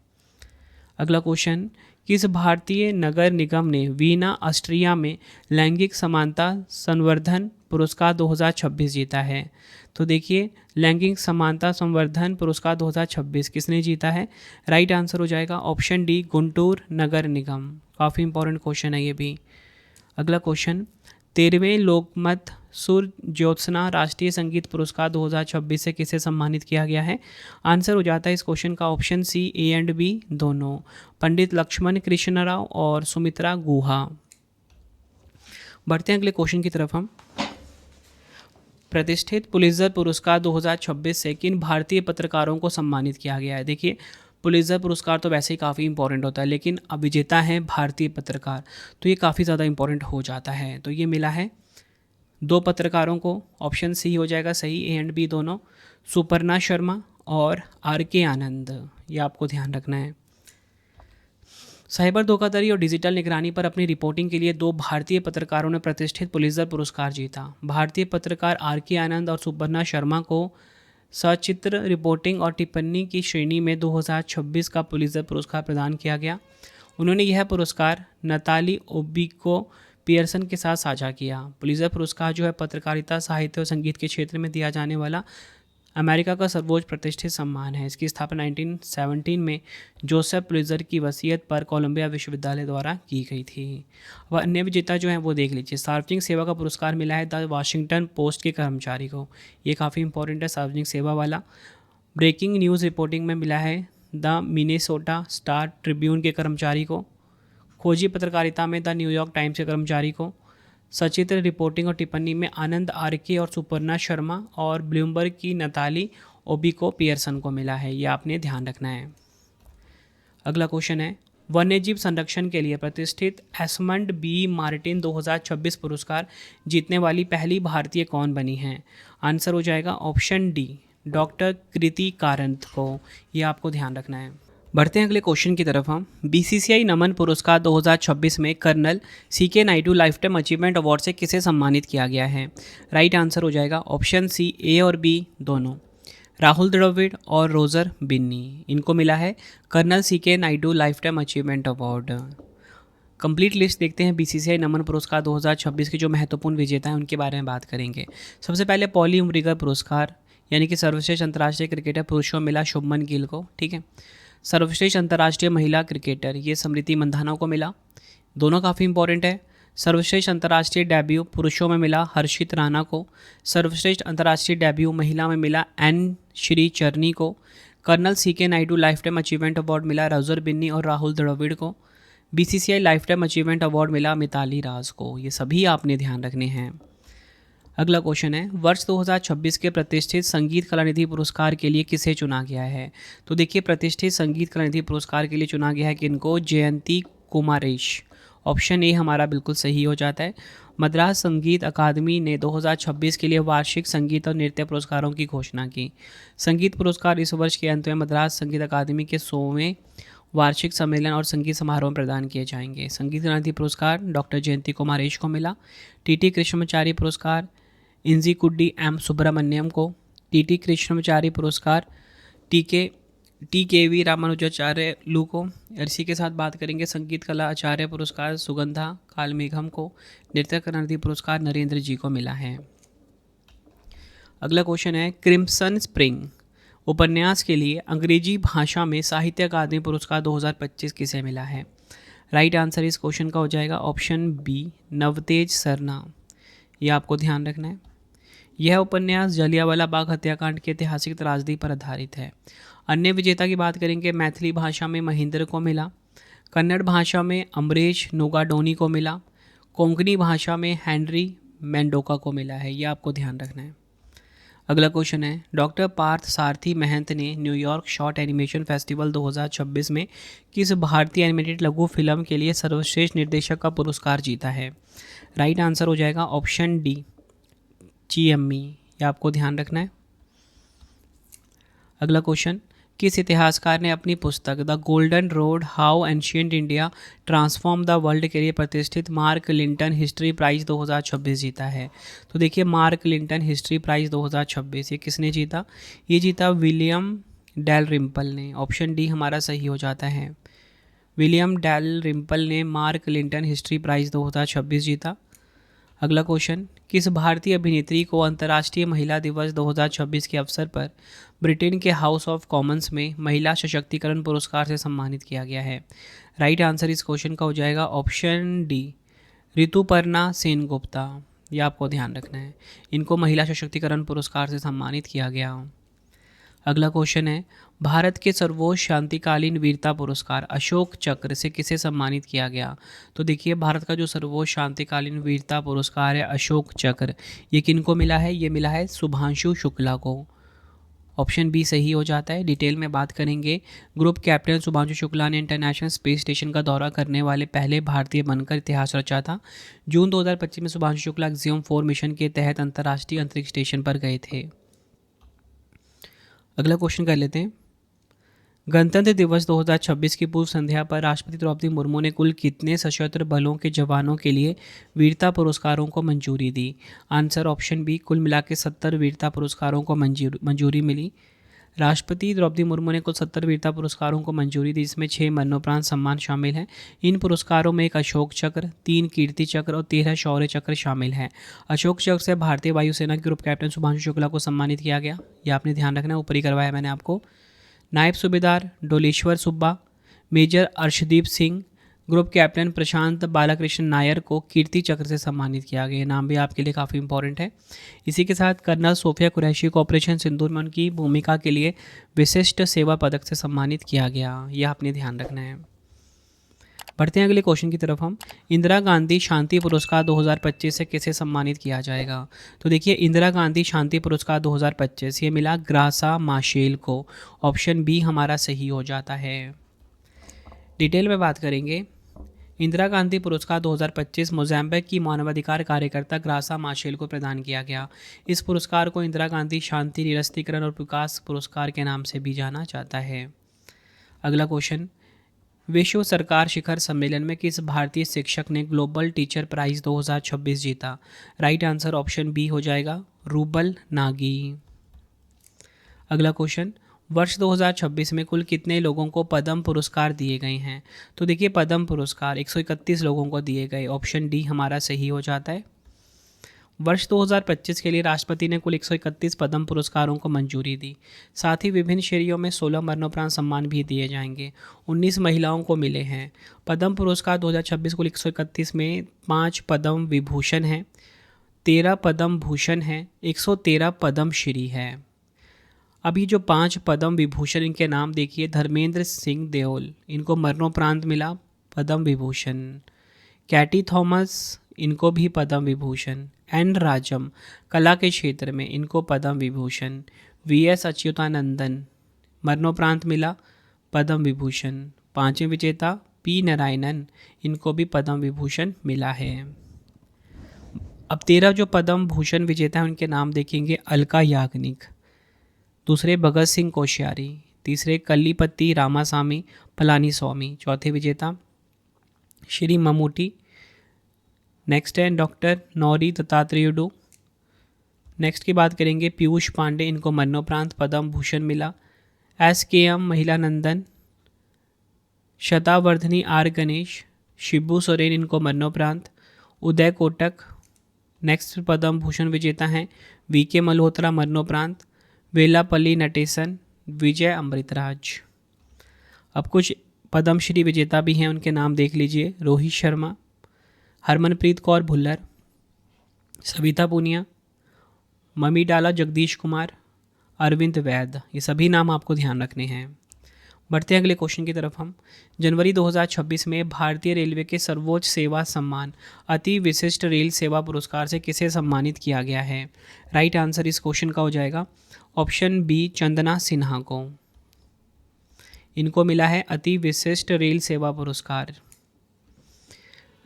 अगला क्वेश्चन किस भारतीय नगर निगम ने वीना ऑस्ट्रिया में लैंगिक समानता संवर्धन पुरस्कार 2026 जीता है? तो देखिए लैंगिक समानता संवर्धन पुरस्कार 2026 किसने जीता है? राइट आंसर हो जाएगा ऑप्शन डी गुंटूर नगर निगम। काफ़ी इंपॉर्टेंट क्वेश्चन है ये भी। अगला क्वेश्चन 13वें लोकमत सुर ज्योत्सना राष्ट्रीय संगीत पुरस्कार 2026 से किसे सम्मानित किया गया है? आंसर हो जाता है इस क्वेश्चन का option C A and B दोनों, पंडित लक्ष्मण कृष्ण राव और सुमित्रा गुहा। बढ़ते हैं अगले क्वेश्चन की तरफ हम। प्रतिष्ठित पुलित्ज़र पुरस्कार 2026 से किन भारतीय पत्रकारों को सम्मानित किया गया है? देखिए पुलित्ज़र पुरस्कार तो वैसे ही काफ़ी इंपॉर्टेंट होता है, लेकिन अब विजेता हैं भारतीय पत्रकार, तो ये काफ़ी ज़्यादा इंपॉर्टेंट हो जाता है। तो ये मिला है दो पत्रकारों को, ऑप्शन सी हो जाएगा सही, ए एंड बी दोनों, सुपर्णा शर्मा और आर के आनंद। ये आपको ध्यान रखना है। साइबर धोखाधड़ी और डिजिटल निगरानी पर अपनी रिपोर्टिंग के लिए दो भारतीय पत्रकारों ने प्रतिष्ठित पुलित्ज़र पुरस्कार जीता। भारतीय पत्रकार आर के आनंद और सुपर्णा शर्मा को सचित्र रिपोर्टिंग और टिप्पणी की श्रेणी में 2026 का पुलित्ज़र पुरस्कार प्रदान किया गया। उन्होंने यह पुरस्कार नताली ओबिको पियर्सन के साथ साझा किया। पुलित्ज़र पुरस्कार जो है पत्रकारिता, साहित्य और संगीत के क्षेत्र में दिया जाने वाला अमेरिका का सर्वोच्च प्रतिष्ठित सम्मान है। इसकी स्थापना 1917 में जोसेफ पुलित्ज़र की वसीयत पर कोलंबिया विश्वविद्यालय द्वारा की गई थी। वह अन्य विजेता जो हैं वो देख लीजिए। सार्वजनिक सेवा का पुरस्कार मिला है द वाशिंगटन पोस्ट के कर्मचारी को, ये काफ़ी इंपॉर्टेंट है सार्वजनिक सेवा वाला। ब्रेकिंग न्यूज़ रिपोर्टिंग में मिला है द मिनेसोटा स्टार ट्रिब्यून के कर्मचारी को। खोजी पत्रकारिता में द न्यूयॉर्क टाइम्स के कर्मचारी को। सचित्र रिपोर्टिंग और टिप्पणी में आनंद आर के और सुपर्णा शर्मा और ब्लूमबर्ग की नताली ओबिको पियर्सन को मिला है। ये आपने ध्यान रखना है। अगला क्वेश्चन है वन्यजीव संरक्षण के लिए प्रतिष्ठित एस्मंड बी मार्टिन 2026 पुरस्कार जीतने वाली पहली भारतीय कौन बनी है? आंसर हो जाएगा ऑप्शन डी डॉक्टर कृति कारंत को। ये आपको ध्यान रखना है। बढ़ते हैं अगले क्वेश्चन की तरफ हम। बीसीसीआई नमन पुरस्कार 2026 में colonel CK Naidu lifetime achievement award से किसे सम्मानित किया गया है? राइट आंसर हो जाएगा ऑप्शन सी, ए और बी दोनों। राहुल द्रविड़ और रोजर बिन्नी, इनको मिला है colonel CK Naidu lifetime achievement award. Complete list देखते हैं बीसीसीआई नमन पुरस्कार 2026 के जो महत्वपूर्ण विजेता हैं उनके बारे में बात करेंगे। सबसे पहले पॉली उमरिगर पुरस्कार यानी कि सर्वश्रेष्ठ अंतर्राष्ट्रीय क्रिकेटर पुरुषों में मिला शुभमन गिल को, ठीक है। सर्वश्रेष्ठ अंतर्राष्ट्रीय महिला क्रिकेटर ये स्मृति मंधाना को मिला, दोनों काफ़ी इंपॉर्टेंट है। सर्वश्रेष्ठ अंतर्राष्ट्रीय डेब्यू पुरुषों में मिला हर्षित राणा को, सर्वश्रेष्ठ अंतर्राष्ट्रीय डेब्यू महिला में मिला एन श्री चरनी को। Colonel CK Naidu lifetime achievement award मिला रोजर बिन्नी और राहुल द्रविड़ को। BCCI lifetime achievement award मिला मिताली राज को। ये सभी आपने ध्यान रखने हैं। अगला क्वेश्चन है, वर्ष 2026 के प्रतिष्ठित संगीत कलानिधि पुरस्कार के लिए किसे चुना गया है? तो देखिए, प्रतिष्ठित संगीत कलानिधि पुरस्कार के लिए चुना गया है किनको? जयंती कुमारेश। ऑप्शन ए हमारा बिल्कुल सही हो जाता है। मद्रास संगीत अकादमी ने 2026 के लिए वार्षिक संगीत और नृत्य पुरस्कारों की घोषणा की। संगीत पुरस्कार इस वर्ष के अंत में मद्रास संगीत अकादमी के 100वें वार्षिक सम्मेलन और संगीत समारोह में प्रदान किए जाएंगे। संगीत कलानिधि पुरस्कार डॉक्टर जयंती कुमारेश को मिला। टीटी कृष्णमाचारी पुरस्कार इंजीकुड्डी एम सुब्रमण्यम को। टीटी कृष्णमाचारी पुरस्कार टी के वी रामानुजाचार्य लू को। इसी के साथ बात करेंगे संगीत कला आचार्य पुरस्कार सुगंधा कालमेघम को। नृत्य कलानिधि पुरस्कार नरेंद्र जी को मिला है। अगला क्वेश्चन है, क्रिम्सन स्प्रिंग उपन्यास के लिए अंग्रेजी भाषा में साहित्य अकादमी पुरस्कार 2025 किसे मिला है? राइट आंसर इस क्वेश्चन का हो जाएगा ऑप्शन बी, नवतेज सरना। यह आपको ध्यान रखना है। यह उपन्यास जलियांवाला बाग हत्याकांड की ऐतिहासिक त्रासदी पर आधारित है। अन्य विजेता की बात करेंगे, मैथिली भाषा में महेंद्र को मिला, कन्नड़ भाषा में अमरीश नोगाडोनी को मिला, कोंकणी भाषा में हेनरी मेंडोका को मिला है। यह आपको ध्यान रखना है। अगला क्वेश्चन है, डॉक्टर पार्थ सारथी महंत ने न्यूयॉर्क शॉर्ट एनिमेशन फेस्टिवल 2026 में किस भारतीय एनिमेटेड लघु फिल्म के लिए सर्वश्रेष्ठ निर्देशक का पुरस्कार जीता है? राइट आंसर हो जाएगा ऑप्शन डी, चीएमई। यह आपको ध्यान रखना है। अगला क्वेश्चन, किस इतिहासकार ने अपनी पुस्तक the golden road how ancient India transform the world के लिए प्रतिष्ठित मार्क लिंटन हिस्ट्री प्राइज़ 2026 जीता है? तो देखिए, मार्क लिंटन हिस्ट्री प्राइज़ 2026 ये किसने जीता? ये जीता विलियम डेल रिम्पल ने। ऑप्शन डी हमारा सही हो जाता है। विलियम डेल रिम्पल ने मार्क लिंटन हिस्ट्री प्राइज़ 2026 जीता। अगला क्वेश्चन, किस भारतीय अभिनेत्री को अंतर्राष्ट्रीय महिला दिवस 2026 के अवसर पर ब्रिटेन के हाउस ऑफ कॉमन्स में महिला सशक्तिकरण पुरस्कार से सम्मानित किया गया है? राइट आंसर इस क्वेश्चन का हो जाएगा ऑप्शन डी, ऋतुपर्णा सेनगुप्ता। यह आपको ध्यान रखना है। इनको महिला सशक्तिकरण पुरस्कार से सम्मानित किया गया। अगला क्वेश्चन है, भारत के सर्वोच्च शांतिकालीन वीरता पुरस्कार अशोक चक्र से किसे सम्मानित किया गया? तो देखिए, भारत का जो सर्वोच्च शांतिकालीन वीरता पुरस्कार है अशोक चक्र, ये किनको मिला है? ये मिला है शुभांशु शुक्ला को। ऑप्शन बी सही हो जाता है। डिटेल में बात करेंगे, ग्रुप कैप्टन शुभांशु शुक्ला ने इंटरनेशनल स्पेस स्टेशन का दौरा करने वाले पहले भारतीय बनकर इतिहास रचा था। जून 2025 में शुभांशु शुक्ला एक्सियम 4 मिशन के तहत अंतर्राष्ट्रीय अंतरिक्ष स्टेशन पर गए थे। अगला क्वेश्चन कर लेते हैं, गणतंत्र दिवस 2026 की पूर्व संध्या पर राष्ट्रपति द्रौपदी मुर्मू ने कुल कितने सशस्त्र बलों के जवानों के लिए वीरता पुरस्कारों को मंजूरी दी? आंसर ऑप्शन बी, कुल मिला के 70 वीरता पुरस्कारों को मंजूरी मिली। राष्ट्रपति द्रौपदी मुर्मू ने कुल 70 वीरता पुरस्कारों को मंजूरी दी, जिसमें 6 मरणोपरांत सम्मान शामिल हैं। इन पुरस्कारों में एक अशोक चक्र, 3 कीर्ति चक्र और 13 शौर्य चक्र शामिल हैं। अशोक चक्र से भारतीय वायुसेना के ग्रुप कैप्टन शुभांशु शुक्ला को सम्मानित किया गया। यह आपने ध्यान रखना है, ऊपर ही करवाया मैंने आपको। नायब सूबेदार Doleshwar Subba, major Arshdeep Singh, group captain Prashant Balakrishna Nair को कीर्ति चक्र से सम्मानित किया गया। नाम भी आपके लिए काफ़ी इंपॉर्टेंट है। इसी के साथ कर्नल सोफिया कुरैशी को ऑपरेशन सिंदूर में उनकी भूमिका के लिए विशिष्ट सेवा पदक से सम्मानित किया गया। यह आपने ध्यान रखना है। बढ़ते हैं अगले क्वेश्चन की तरफ हम, इंदिरा गांधी शांति पुरस्कार 2025 से किसे सम्मानित किया जाएगा? तो देखिए, इंदिरा गांधी शांति पुरस्कार 2025 ये मिला ग्रासा माशेल को। ऑप्शन बी हमारा सही हो जाता है। डिटेल में बात करेंगे, इंदिरा गांधी पुरस्कार 2025 मोज़ाम्बिक की मानवाधिकार कार्यकर्ता ग्रासा माशेल को प्रदान किया गया। इस पुरस्कार को इंदिरा गांधी शांति निरस्तीकरण और विकास पुरस्कार के नाम से भी जाना जाता है। अगला क्वेश्चन, विश्व सरकार शिखर सम्मेलन में किस भारतीय शिक्षक ने ग्लोबल टीचर प्राइज़ 2026 जीता? राइट आंसर ऑप्शन बी हो जाएगा रूबल नागी। अगला क्वेश्चन, वर्ष 2026 में कुल कितने लोगों को पद्म पुरस्कार दिए गए हैं? तो देखिए पद्म पुरस्कार 131 लोगों को दिए गए, ऑप्शन डी हमारा सही हो जाता है। वर्ष 2025 के लिए राष्ट्रपति ने कुल 131 पद्म पुरस्कारों को मंजूरी दी। साथ ही विभिन्न श्रेणियों में 16 मरणोपरांत सम्मान भी दिए जाएंगे। 19 महिलाओं को मिले हैं। पद्म पुरस्कार 2026 कुल 131 में 5 पद्म विभूषण हैं, 13 पद्म भूषण हैं, 113 पद्म श्री है। अभी जो 5 पद्म विभूषण, इनके नाम देखिए, धर्मेंद्र सिंह देओल, इनको मरणोपरांत मिला पद्म विभूषण। कैटी थॉमस, इनको भी पद्म विभूषण। एन राजम, कला के क्षेत्र में, इनको पद्म विभूषण। वीएस अच्युतानंदन, मरणोपरांत मिला पद्म विभूषण। 5वें विजेता पी नारायणन, इनको भी पद्म विभूषण मिला है। अब 13 जो पद्म भूषण विजेता हैं उनके नाम देखेंगे, अलका याग्निक, दूसरे भगत सिंह कोश्यारी, तीसरे कल्लीपति रामासामी पलानीस्वामी, चौथे विजेता श्री ममूटी। नेक्स्ट है डॉक्टर नौरी दत्तात्रेयुडू। नेक्स्ट की बात करेंगे पीयूष पांडे, इनको मरणोपरांत पद्म भूषण मिला। SKM महिलानंदन, शतावर्धनी आर गणेश, शिबू सोरेन, इनको मरणोपरांत। उदय कोटक नेक्स्ट पद्म भूषण विजेता हैं। VK मल्होत्रा मरणोपरांत। वेलापल्ली नटेसन, विजय अमृतराज। अब कुछ पद्मश्री विजेता भी हैं, उनके नाम देख लीजिए, रोहित शर्मा, हरमनप्रीत कौर भुल्लर, सविता पूनिया, ममी डाला जगदीश कुमार, अरविंद वैद, ये सभी नाम आपको ध्यान रखने हैं। बढ़ते हैं अगले क्वेश्चन की तरफ हम। जनवरी 2026 में भारतीय रेलवे के सर्वोच्च सेवा सम्मान अति विशिष्ट रेल सेवा पुरस्कार से किसे सम्मानित किया गया है? राइट आंसर इस क्वेश्चन का हो जाएगा ऑप्शन बी चंदना सिन्हा को। इनको मिला है अति विशिष्ट रेल सेवा पुरस्कार।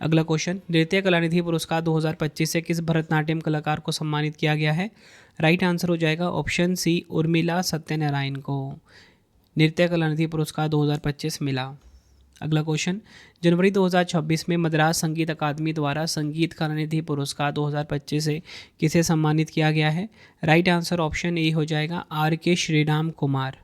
अगला क्वेश्चन, नृत्य कलानिधि पुरस्कार 2025 से किस भरतनाट्यम कलाकार को सम्मानित किया गया है? राइट आंसर हो जाएगा ऑप्शन सी उर्मिला सत्यनारायण को नृत्य कलानिधि पुरस्कार 2025 मिला। अगला क्वेश्चन, जनवरी 2026 में मद्रास संगीत अकादमी द्वारा संगीत कलानिधि पुरस्कार 2025 से किसे सम्मानित किया गया है? राइट आंसर ऑप्शन ए हो जाएगा RK श्रीराम कुमार।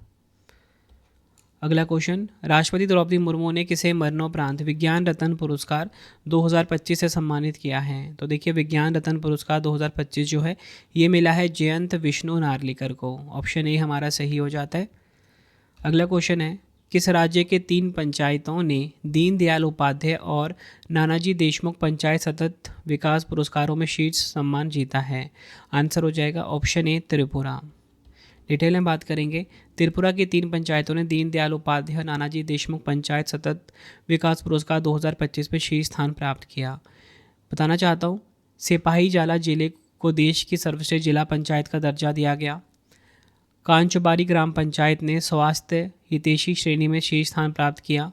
अगला क्वेश्चन, राष्ट्रपति द्रौपदी मुर्मू ने किसे मरणोपरांत विज्ञान रत्न पुरस्कार 2025 से सम्मानित किया है? तो देखिए विज्ञान रत्न पुरस्कार 2025 जो है ये मिला है जयंत विष्णु नार्लिकर को, ऑप्शन ए हमारा सही हो जाता है। अगला क्वेश्चन है, किस राज्य के 3 पंचायतों ने दीनदयाल उपाध्याय और नानाजी देशमुख पंचायत सतत विकास पुरस्कारों में शीर्ष सम्मान जीता है? आंसर हो जाएगा ऑप्शन ए त्रिपुरा। डिटेल में बात करेंगे, त्रिपुरा की 3 पंचायतों ने दीनदयाल उपाध्याय और नानाजी देशमुख पंचायत सतत विकास पुरस्कार 2025 में शीर्ष स्थान प्राप्त किया। बताना चाहता हूँ, सिपाहीजाला जिले को देश की सर्वश्रेष्ठ जिला पंचायत का दर्जा दिया गया। कांचबारी ग्राम पंचायत ने स्वास्थ्य हितैषी श्रेणी में शीर्ष स्थान प्राप्त किया।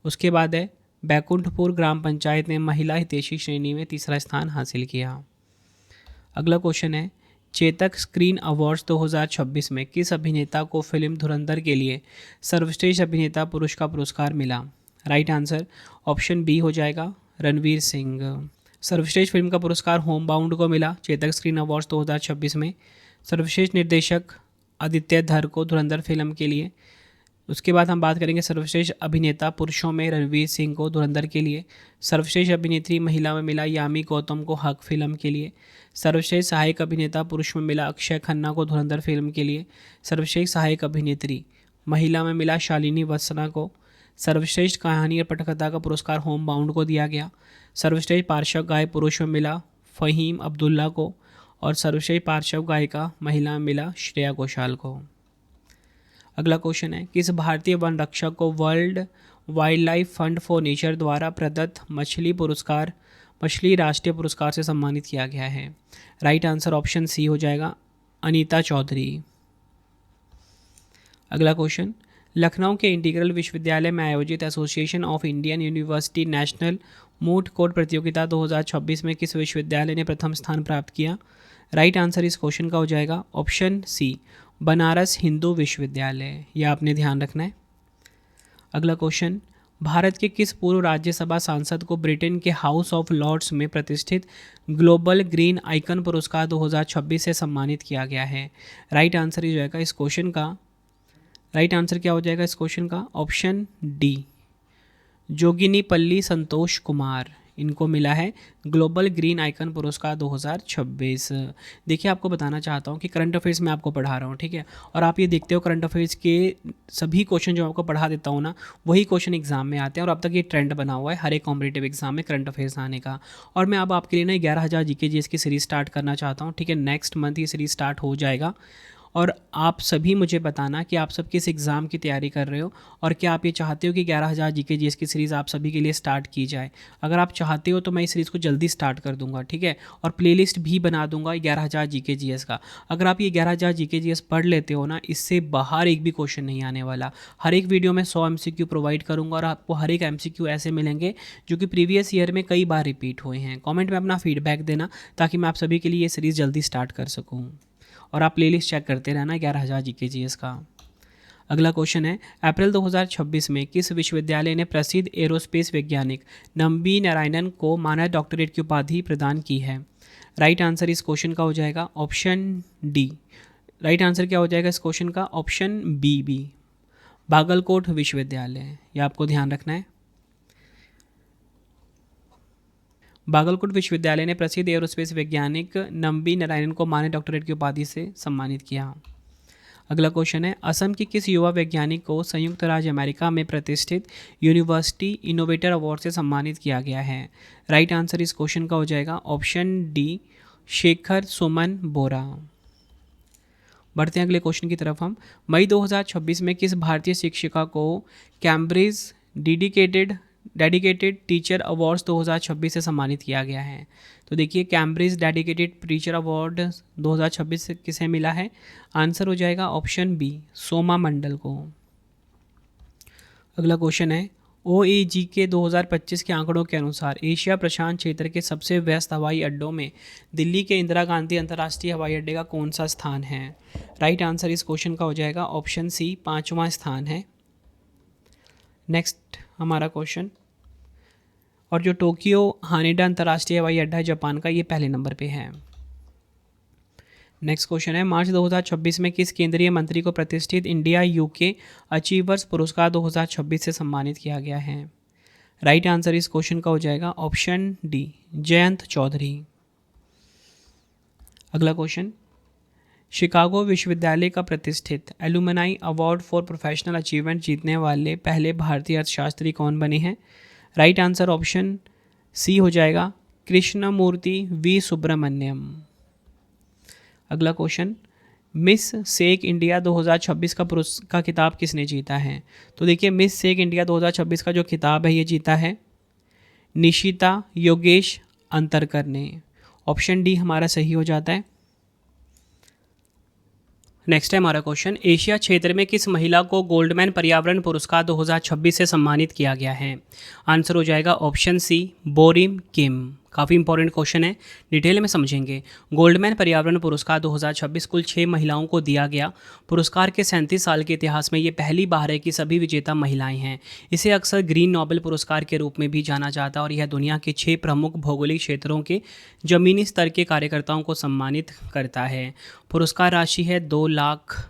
उसके बाद है बैकुंठपुर ग्राम पंचायत ने महिला हितैषी श्रेणी में तीसरा स्थान हासिल किया। अगला क्वेश्चन है, चेतक स्क्रीन अवार्ड्स 2026 में किस अभिनेता को फिल्म धुरंधर के लिए सर्वश्रेष्ठ अभिनेता पुरुष का पुरस्कार मिला? राइट आंसर ऑप्शन बी हो जाएगा रणवीर सिंह। सर्वश्रेष्ठ फिल्म का पुरस्कार होम बाउंड को मिला चेतक स्क्रीन अवार्ड्स 2026 में। सर्वश्रेष्ठ निर्देशक आदित्य धर को धुरंधर फिल्म के लिए। उसके बाद हम बात करेंगे सर्वश्रेष्ठ अभिनेता पुरुषों में रणवीर सिंह को धुरंधर के लिए। सर्वश्रेष्ठ अभिनेत्री महिला में मिला यामी गौतम को हक फिल्म के लिए। सर्वश्रेष्ठ सहायक अभिनेता पुरुष में मिला अक्षय खन्ना को धुरंधर फिल्म के लिए। सर्वश्रेष्ठ सहायक अभिनेत्री महिला में मिला शालिनी वत्सना को। सर्वश्रेष्ठ कहानी और पटकथा का पुरस्कार होम बाउंड को दिया गया। सर्वश्रेष्ठ पार्श्व गायक पुरुष में मिला फ़हीम अब्दुल्ला को और सर्वश्रेष्ठ पार्श्व गायिका महिला में मिला श्रेया घोषाल को। अगला क्वेश्चन है, किस भारतीय वन रक्षक को world wild life fund for nature द्वारा प्रदत्त मछली राष्ट्रीय पुरस्कार से सम्मानित किया गया है? राइट आंसर ऑप्शन सी हो जाएगा अनीता चौधरी। अगला क्वेश्चन, लखनऊ के इंटीग्रल विश्वविद्यालय में आयोजित association of Indian university national moot court प्रतियोगिता 2026 में किस विश्वविद्यालय ने प्रथम स्थान प्राप्त किया? राइट आंसर इस क्वेश्चन का हो जाएगा ऑप्शन सी बनारस हिंदू विश्वविद्यालय। यह आपने ध्यान रखना है। अगला क्वेश्चन, भारत के किस पूर्व राज्यसभा सांसद को ब्रिटेन के हाउस ऑफ लॉर्ड्स में प्रतिष्ठित ग्लोबल ग्रीन आइकन पुरस्कार 2026 से सम्मानित किया गया है? राइट आंसर हो जाएगा इस क्वेश्चन का, राइट आंसर क्या हो जाएगा इस क्वेश्चन का? ऑप्शन डी, जोगिनीपल्ली संतोष कुमार, इनको मिला है ग्लोबल ग्रीन आइकन पुरस्कार 2026। देखिए, आपको बताना चाहता हूँ कि करंट अफेयर्स में आपको पढ़ा रहा हूँ, ठीक है, और आप ये देखते हो करंट अफेयर्स के सभी क्वेश्चन जो आपको पढ़ा देता हूँ ना, वही क्वेश्चन एग्जाम में आते हैं, और अब तक ये ट्रेंड बना हुआ है हर एक कॉम्पिटेटिव एग्जाम में करंट अफेयर्स आने का। और मैं अब आपके लिए ना 11,000 जीके जीएस की सीरीज स्टार्ट करना चाहता हूँ, ठीक है, नेक्स्ट मंथ ये सीरीज स्टार्ट हो जाएगा। और आप सभी मुझे बताना कि आप सब किस एग्ज़ाम की तैयारी कर रहे हो, और क्या आप ये चाहते हो कि 11,000 जीके जीएस की सीरीज़ आप सभी के लिए स्टार्ट की जाए। अगर आप चाहते हो तो मैं इस सीरीज़ को जल्दी स्टार्ट कर दूंगा, ठीक है, और प्लेलिस्ट भी बना दूंगा 11,000 जीके जीएस का। अगर आप ये 11,000 जीके जीएस पढ़ लेते हो ना, इससे बाहर एक भी क्वेश्चन नहीं आने वाला। हर एक वीडियो में 100 MCQ प्रोवाइड करूँगा, और आपको हर एक MCQ ऐसे मिलेंगे जो कि प्रीवियस ईयर में कई बार रिपीट हुए हैं। कॉमेंट में अपना फीडबैक देना ताकि मैं आप सभी के लिए ये सीरीज़ जल्दी स्टार्ट कर सकूँ, और आप प्लेलिस्ट चेक करते रहना 11,000 जीके जीएस का। अगला क्वेश्चन है, अप्रैल 2026 में किस विश्वविद्यालय ने प्रसिद्ध एरोस्पेस वैज्ञानिक नम्बी नारायणन को मानद डॉक्टरेट की उपाधि प्रदान की है? राइट आंसर इस क्वेश्चन का हो जाएगा ऑप्शन डी। राइट आंसर क्या हो जाएगा इस क्वेश्चन का? ऑप्शन बी, बागलकोट विश्वविद्यालय, ये आपको ध्यान रखना है। बागलकोट विश्वविद्यालय ने प्रसिद्ध एरोस्पेस वैज्ञानिक नम्बी नारायणन को मानद डॉक्टरेट की उपाधि से सम्मानित किया। अगला क्वेश्चन है, असम की किस युवा वैज्ञानिक को संयुक्त राज्य अमेरिका में प्रतिष्ठित यूनिवर्सिटी इनोवेटर अवार्ड से सम्मानित किया गया है? राइट आंसर इस क्वेश्चन का हो जाएगा ऑप्शन डी, शेखर सुमन बोरा। बढ़ते हैं अगले क्वेश्चन की तरफ हम। मई 2026 में किस भारतीय शिक्षिका को कैम्ब्रिज डेडिकेटेड टीचर अवार्ड्स 2026 से सम्मानित किया गया है? तो देखिए, कैम्ब्रिज डेडिकेटेड टीचर अवार्ड 2026 से किसे मिला है? आंसर हो जाएगा ऑप्शन बी, सोमा मंडल को। अगला क्वेश्चन है, OAG के 2025 के आंकड़ों के अनुसार एशिया प्रशांत क्षेत्र के सबसे व्यस्त हवाई अड्डों में दिल्ली के इंदिरा गांधी अंतर्राष्ट्रीय हवाई अड्डे का कौन सा स्थान है? राइट आंसर इस क्वेश्चन का हो जाएगा ऑप्शन सी, 5वां स्थान है। नेक्स्ट हमारा क्वेश्चन, और जो टोक्यो हानेडा अंतर्राष्ट्रीय हवाई अड्डा है जापान का, ये पहले नंबर पे है। नेक्स्ट क्वेश्चन है, मार्च 2026 में किस केंद्रीय मंत्री को प्रतिष्ठित इंडिया यूके अचीवर्स पुरस्कार 2026 से सम्मानित किया गया है? राइट आंसर इस क्वेश्चन का हो जाएगा ऑप्शन डी, जयंत चौधरी। अगला क्वेश्चन, शिकागो विश्वविद्यालय का प्रतिष्ठित alumni award for professional achievement जीतने वाले पहले भारतीय अर्थशास्त्री कौन बने हैं? राइट आंसर ऑप्शन सी हो जाएगा, कृष्णमूर्ति वी सुब्रमण्यम। अगला क्वेश्चन, मिस सेक इंडिया 2026 का खिताब किसने जीता है? तो देखिए, मिस सेक इंडिया 2026 का जो खिताब है ये जीता है निशिता योगेश अंतरकर ने। ऑप्शन डी हमारा सही हो जाता है। नेक्स्ट है हमारा क्वेश्चन, एशिया क्षेत्र में किस महिला को गोल्डमैन पर्यावरण पुरस्कार 2026 से सम्मानित किया गया है? आंसर हो जाएगा ऑप्शन सी, बोरिम किम। काफ़ी इंपॉर्टेंट क्वेश्चन है, डिटेल में समझेंगे। गोल्डमैन पर्यावरण पुरस्कार 2026 कुल 6 महिलाओं को दिया गया। पुरस्कार के 37 साल के इतिहास में ये पहली बार है कि सभी विजेता महिलाएं हैं। इसे अक्सर ग्रीन नोबेल पुरस्कार के रूप में भी जाना जाता है, और यह दुनिया के 6 प्रमुख भौगोलिक क्षेत्रों के ज़मीनी स्तर के कार्यकर्ताओं को सम्मानित करता है। पुरस्कार राशि है $2 लाख।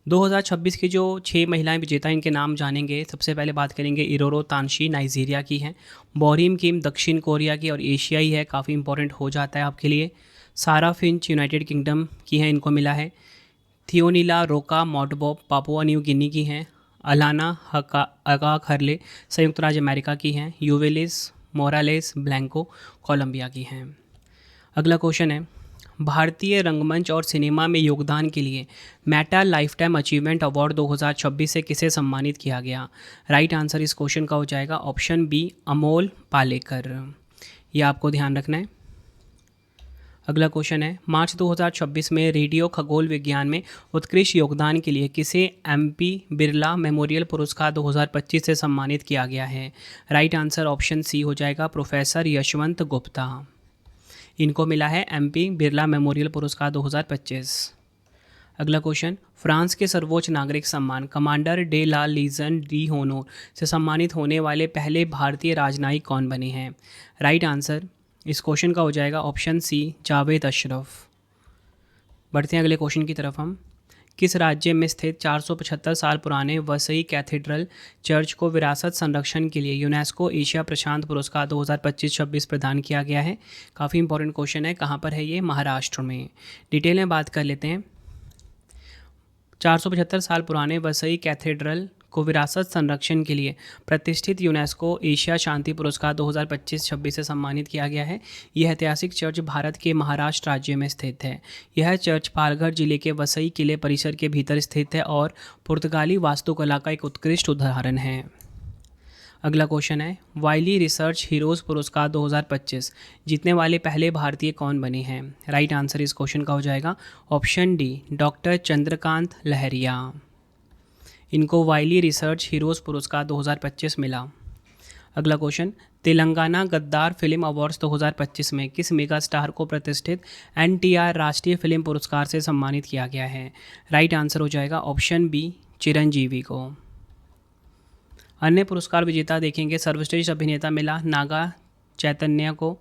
2026 की जो 6 महिलाएं विजेता, इनके नाम जानेंगे। सबसे पहले बात करेंगे इरोरो तानशी, नाइजीरिया की हैं। बोरिम किम दक्षिण कोरिया की और एशियाई है, काफ़ी इंपॉर्टेंट हो जाता है आपके लिए। सारा फिंच यूनाइटेड किंगडम की हैं, इनको मिला है। थियोनीला रोका मोटबॉब पापुआ न्यू गिनी की हैं। अलाना अगा खरले संयुक्त राज्य अमेरिका की हैं। यूवेलिस मोरालेस ब्लैंको कोलंबिया की हैं। अगला क्वेश्चन है, भारतीय रंगमंच और सिनेमा में योगदान के लिए मेटा लाइफटाइम अचीवमेंट अवार्ड 2026 से किसे सम्मानित किया गया? राइट आंसर इस क्वेश्चन का हो जाएगा ऑप्शन बी, अमोल पालेकर। यह आपको ध्यान रखना है। अगला क्वेश्चन है, मार्च 2026 में रेडियो खगोल विज्ञान में उत्कृष्ट योगदान के लिए किसे MP बिरला मेमोरियल पुरस्कार 2025 से सम्मानित किया गया है? राइट आंसर ऑप्शन सी हो जाएगा, प्रोफेसर यशवंत गुप्ता। इनको मिला है MP बिरला मेमोरियल पुरस्कार 2025। अगला क्वेश्चन, फ्रांस के सर्वोच्च नागरिक सम्मान commander de la Legion d' honneur से सम्मानित होने वाले पहले भारतीय राजनयिक कौन बने हैं? राइट आंसर इस क्वेश्चन का हो जाएगा ऑप्शन सी, जावेद अशरफ। बढ़ते हैं अगले क्वेश्चन की तरफ हम। किस राज्य में स्थित 475 साल पुराने वसई कैथेड्रल चर्च को विरासत संरक्षण के लिए यूनेस्को एशिया प्रशांत पुरस्कार 2025-26 प्रदान किया गया है? काफ़ी इंपॉर्टेंट क्वेश्चन है। कहाँ पर है ये? महाराष्ट्र में। डिटेल में बात कर लेते हैं। 475 साल पुराने वसई कैथेड्रल को विरासत संरक्षण के लिए प्रतिष्ठित यूनेस्को एशिया शांति पुरस्कार 2025-26 से सम्मानित किया गया है। यह ऐतिहासिक चर्च भारत के महाराष्ट्र राज्य में स्थित है। यह चर्च पालघर जिले के वसई किले परिसर के भीतर स्थित है और पुर्तगाली वास्तुकला का एक उत्कृष्ट उदाहरण है। अगला क्वेश्चन है, वाइली रिसर्च हीरोज़ पुरस्कार 2025 जीतने वाले पहले भारतीय कौन बने हैं? राइट आंसर इस क्वेश्चन का हो जाएगा ऑप्शन डी, डॉक्टर चंद्रकांत लहरिया। इनको वाइली रिसर्च हीरोज़ पुरस्कार 2025 मिला। अगला क्वेश्चन, तेलंगाना गद्दार फिल्म अवार्ड्स 2025 में किस मेगा स्टार को प्रतिष्ठित NTR राष्ट्रीय फिल्म पुरस्कार से सम्मानित किया गया है? राइट आंसर हो जाएगा ऑप्शन बी, चिरंजीवी को। अन्य पुरस्कार विजेता देखेंगे, सर्वश्रेष्ठ अभिनेता मिला नागा चैतन्य को,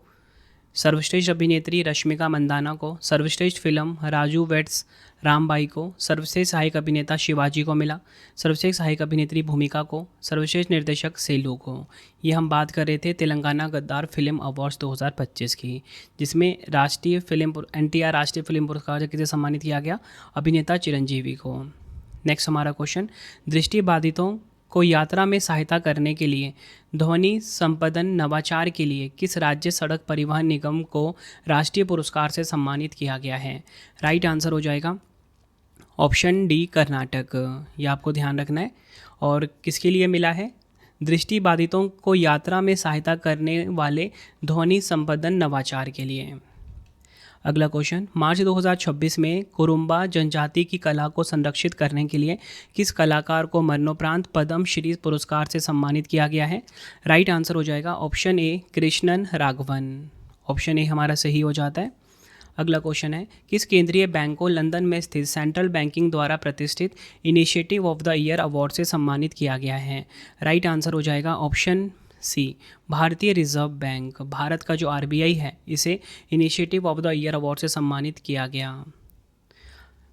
सर्वश्रेष्ठ अभिनेत्री रश्मिका मंदाना को, सर्वश्रेष्ठ फिल्म राजू वेट्स रामबाई को, सर्वश्रेष्ठ सहायक अभिनेता शिवाजी को मिला, सर्वश्रेष्ठ सहायक अभिनेत्री भूमिका को, सर्वश्रेष्ठ निर्देशक सेलू को। ये हम बात कर रहे थे तेलंगाना गद्दार फिल्म अवार्ड्स 2025 की, जिसमें राष्ट्रीय फिल्म NTR राष्ट्रीय फिल्म पुरस्कार से किसे सम्मानित किया गया? अभिनेता चिरंजीवी को। नेक्स्ट हमारा क्वेश्चन, दृष्टिबाधितों को यात्रा में सहायता करने के लिए ध्वनि संपदन नवाचार के लिए किस राज्य सड़क परिवहन निगम को राष्ट्रीय पुरस्कार से सम्मानित किया गया है? राइट आंसर हो जाएगा ऑप्शन डी, कर्नाटक। ये आपको ध्यान रखना है। और किसके लिए मिला है? दृष्टिबाधितों को यात्रा में सहायता करने वाले ध्वनि संपदन नवाचार के लिए। अगला क्वेश्चन, मार्च 2026 में कुरुम्बा जनजाति की कला को संरक्षित करने के लिए किस कलाकार को मरणोपरांत पद्म श्री पुरस्कार से सम्मानित किया गया है? राइट आंसर हो जाएगा option A, Krishnan Raghavan. Option A हमारा सही हो जाता है। अगला क्वेश्चन है, किस केंद्रीय बैंक को लंदन में स्थित सेंट्रल बैंकिंग द्वारा प्रतिष्ठित initiative of the year award से सम्मानित किया गया है? राइट आंसर हो जाएगा ऑप्शन सी, भारतीय रिजर्व बैंक। भारत का जो RBI है, इसे initiative of the year award से सम्मानित किया गया।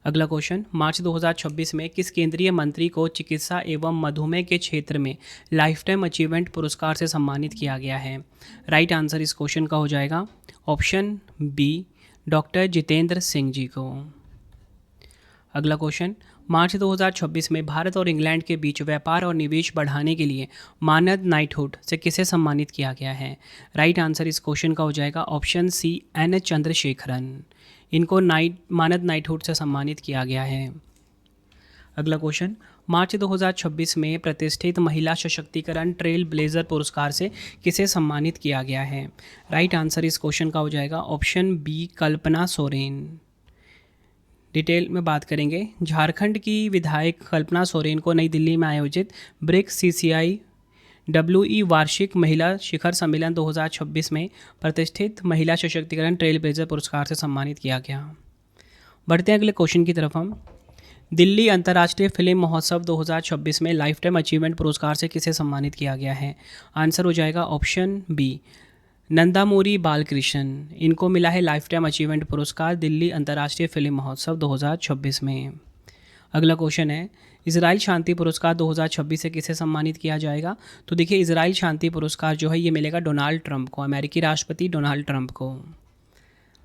अगला क्वेश्चन, मार्च 2026 में किस केंद्रीय मंत्री को चिकित्सा एवं मधुमेह के क्षेत्र में लाइफ टाइम अचीवमेंट पुरस्कार से सम्मानित किया गया है? राइट आंसर इस क्वेश्चन का हो जाएगा option B, doctor Jitendra Singh ji को। अगला क्वेश्चन, मार्च 2026 में भारत और इंग्लैंड के बीच व्यापार और निवेश बढ़ाने के लिए मानद नाइटहुड से किसे सम्मानित किया गया है? राइट आंसर इस क्वेश्चन का हो जाएगा ऑप्शन सी, N चंद्रशेखरन। इनको मानद नाइटहुड से सम्मानित किया गया है। अगला क्वेश्चन, मार्च 2026 में प्रतिष्ठित महिला सशक्तिकरण ट्रेल ब्लेजर पुरस्कार से किसे सम्मानित किया गया है? राइट आंसर इस क्वेश्चन का हो जाएगा option B, Kalpana Soren. Detail में बात करेंगे, झारखंड की विधायक कल्पना सोरेन को नई दिल्ली में आयोजित ब्रिक्स CCI WE वार्षिक महिला शिखर सम्मेलन 2026 में प्रतिष्ठित महिला सशक्तिकरण ट्रेल ब्लेजर पुरस्कार से सम्मानित किया गया। बढ़ते हैं अगले क्वेश्चन की तरफ हम। दिल्ली अंतर्राष्ट्रीय फिल्म महोत्सव 2026 में लाइफ टाइम अचीवमेंट पुरस्कार से किसे सम्मानित किया गया है? आंसर हो जाएगा ऑप्शन बी, नंदामूरी बालकृष्ण। इनको मिला है लाइफ टाइम अचीवमेंट पुरस्कार दिल्ली अंतर्राष्ट्रीय फिल्म महोत्सव 2026 में। अगला क्वेश्चन है, इजराइल शांति पुरस्कार 2026 से किसे सम्मानित किया जाएगा? तो देखिए, इजराइल शांति पुरस्कार जो है ये मिलेगा डोनाल्ड ट्रंप को, अमेरिकी राष्ट्रपति डोनाल्ड ट्रंप को।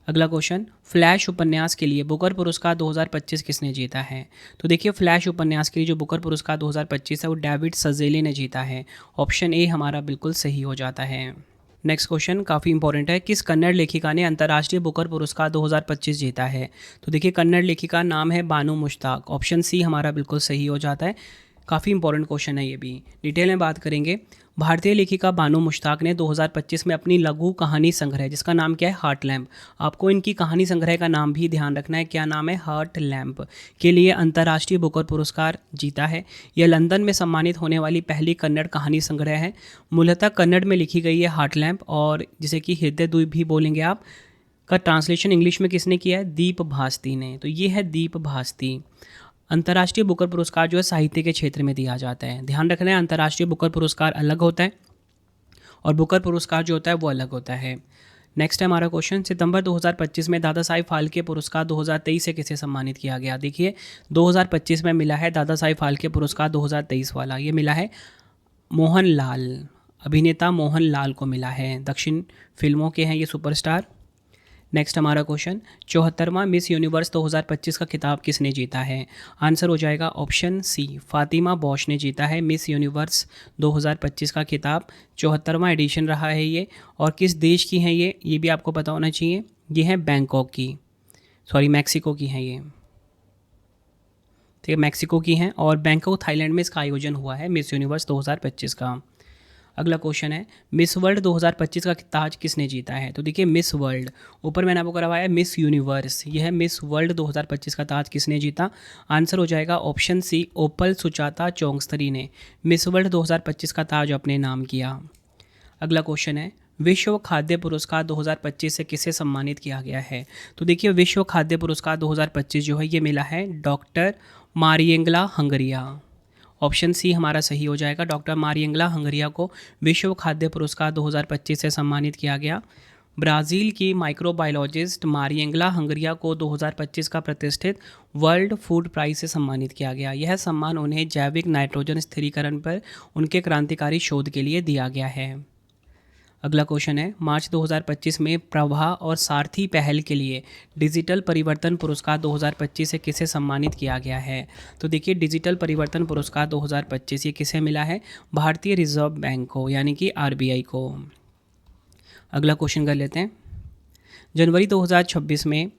अगला क्वेश्चन, फ्लैश उपन्यास के लिए बुकर पुरस्कार 2025 किसने जीता है? तो देखिए, फ्लैश उपन्यास के लिए जो बुकर पुरस्कार 2025 है वो डेविड सजेले ने जीता है। ऑप्शन ए हमारा बिल्कुल सही हो जाता है। नेक्स्ट क्वेश्चन काफ़ी इंपॉर्टेंट है, किस कन्नड़ लेखिका ने अंतर्राष्ट्रीय बुकर पुरस्कार 2025 जीता है? तो देखिए, कन्नड़ लेखिका नाम है बानू मुश्ताक। ऑप्शन सी हमारा बिल्कुल सही हो जाता है। काफ़ी इंपॉर्टेंट क्वेश्चन है ये भी। डिटेल में बात करेंगे, भारतीय लेखिका बानू मुश्ताक ने 2025 में अपनी लघु कहानी संग्रह, जिसका नाम क्या है, हार्ट लैम्प। आपको इनकी कहानी संग्रह का नाम भी ध्यान रखना है, क्या नाम है, हार्ट लैम्प, के लिए अंतर्राष्ट्रीय बुकर पुरस्कार जीता है। यह लंदन में सम्मानित होने वाली पहली कन्नड़ कहानी संग्रह है। मूलतः कन्नड़ में लिखी गई है हार्ट लैम्प, और जिसे कि हृदय द्वीप भी बोलेंगे आप। का ट्रांसलेशन इंग्लिश में किसने किया है? दीप भास्ती ने। तो ये है दीप भास्ती। अंतर्राष्ट्रीय बुकर पुरस्कार जो है साहित्य के क्षेत्र में दिया जाता है। ध्यान रखना है, अंतर्राष्ट्रीय बुकर पुरस्कार अलग होता है और बुकर पुरस्कार जो होता है वो अलग होता है। नेक्स्ट है हमारा क्वेश्चन, सितंबर 2025 में दादा साहिब फाल्के पुरस्कार 2023 से किसे सम्मानित किया गया? देखिए 2025 में मिला है दादा साहिब फाल्के पुरस्कार 2023 वाला, ये मिला है मोहनलाल, अभिनेता मोहनलाल को मिला है। दक्षिण फिल्मों के हैं ये सुपरस्टार। नेक्स्ट हमारा क्वेश्चन, 74वां मिस यूनिवर्स 2025 का खिताब किसने जीता है? आंसर हो जाएगा ऑप्शन सी, फातिमा बॉश ने जीता है मिस यूनिवर्स 2025 का खिताब। 74वां एडिशन रहा है ये। और किस देश की हैं ये भी आपको पता होना चाहिए। ये है बैंकॉक की, सॉरी मैक्सिको की हैं ये, ठीक है, मैक्सिको की हैं और बैंकॉक थाईलैंड में इसका आयोजन हुआ है मिस यूनिवर्स 2025 का। अगला क्वेश्चन है, मिस वर्ल्ड 2025 का ताज किसने जीता है? तो देखिए मिस वर्ल्ड, ऊपर मैंने आपको करवाया मिस यूनिवर्स, यह है मिस वर्ल्ड 2025 का ताज किसने जीता? आंसर हो जाएगा ऑप्शन सी, ओपल सुचाता चौंगस्तरी ने मिस वर्ल्ड 2025 का ताज अपने नाम किया। अगला क्वेश्चन है, विश्व खाद्य पुरस्कार 2025 से किसे सम्मानित किया गया है? तो देखिए विश्व खाद्य पुरस्कार 2025 जो है ये मिला है डॉक्टर मारिएंगला हंगरिया। ऑप्शन सी हमारा सही हो जाएगा, डॉक्टर मारिएंगला हंगरिया को विश्व खाद्य पुरस्कार 2025 से सम्मानित किया गया। ब्राज़ील की माइक्रोबायोलॉजिस्ट मारिएंगला हंगरिया को 2025 का प्रतिष्ठित वर्ल्ड फूड प्राइज से सम्मानित किया गया। यह सम्मान उन्हें जैविक नाइट्रोजन स्थिरीकरण पर उनके क्रांतिकारी शोध के लिए दिया गया है। अगला क्वेश्चन है, मार्च 2025 में प्रभा और सारथी पहल के लिए डिजिटल परिवर्तन पुरस्कार 2025 से किसे सम्मानित किया गया है? तो देखिए डिजिटल परिवर्तन पुरस्कार 2025 ये किसे मिला है? भारतीय रिजर्व बैंक को, यानी कि आरबीआई को। अगला क्वेश्चन कर लेते हैं, जनवरी 2026 में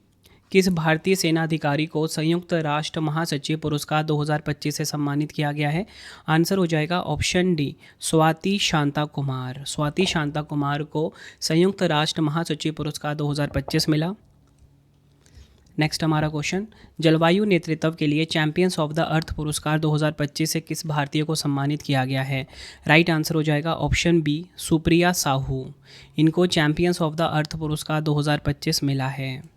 किस भारतीय सेना अधिकारी को संयुक्त राष्ट्र महासचिव पुरस्कार 2025 से सम्मानित किया गया है? आंसर हो जाएगा ऑप्शन डी, स्वाति शांता कुमार। स्वाति शांता कुमार को संयुक्त राष्ट्र महासचिव पुरस्कार 2025 मिला। नेक्स्ट हमारा क्वेश्चन, जलवायु नेतृत्व के लिए चैंपियंस ऑफ द अर्थ पुरस्कार 2025 से किस भारतीय को सम्मानित किया गया है? राइट आंसर हो जाएगा ऑप्शन बी, सुप्रिया साहू। इनको चैंपियंस ऑफ द अर्थ पुरस्कार 2025 मिला है।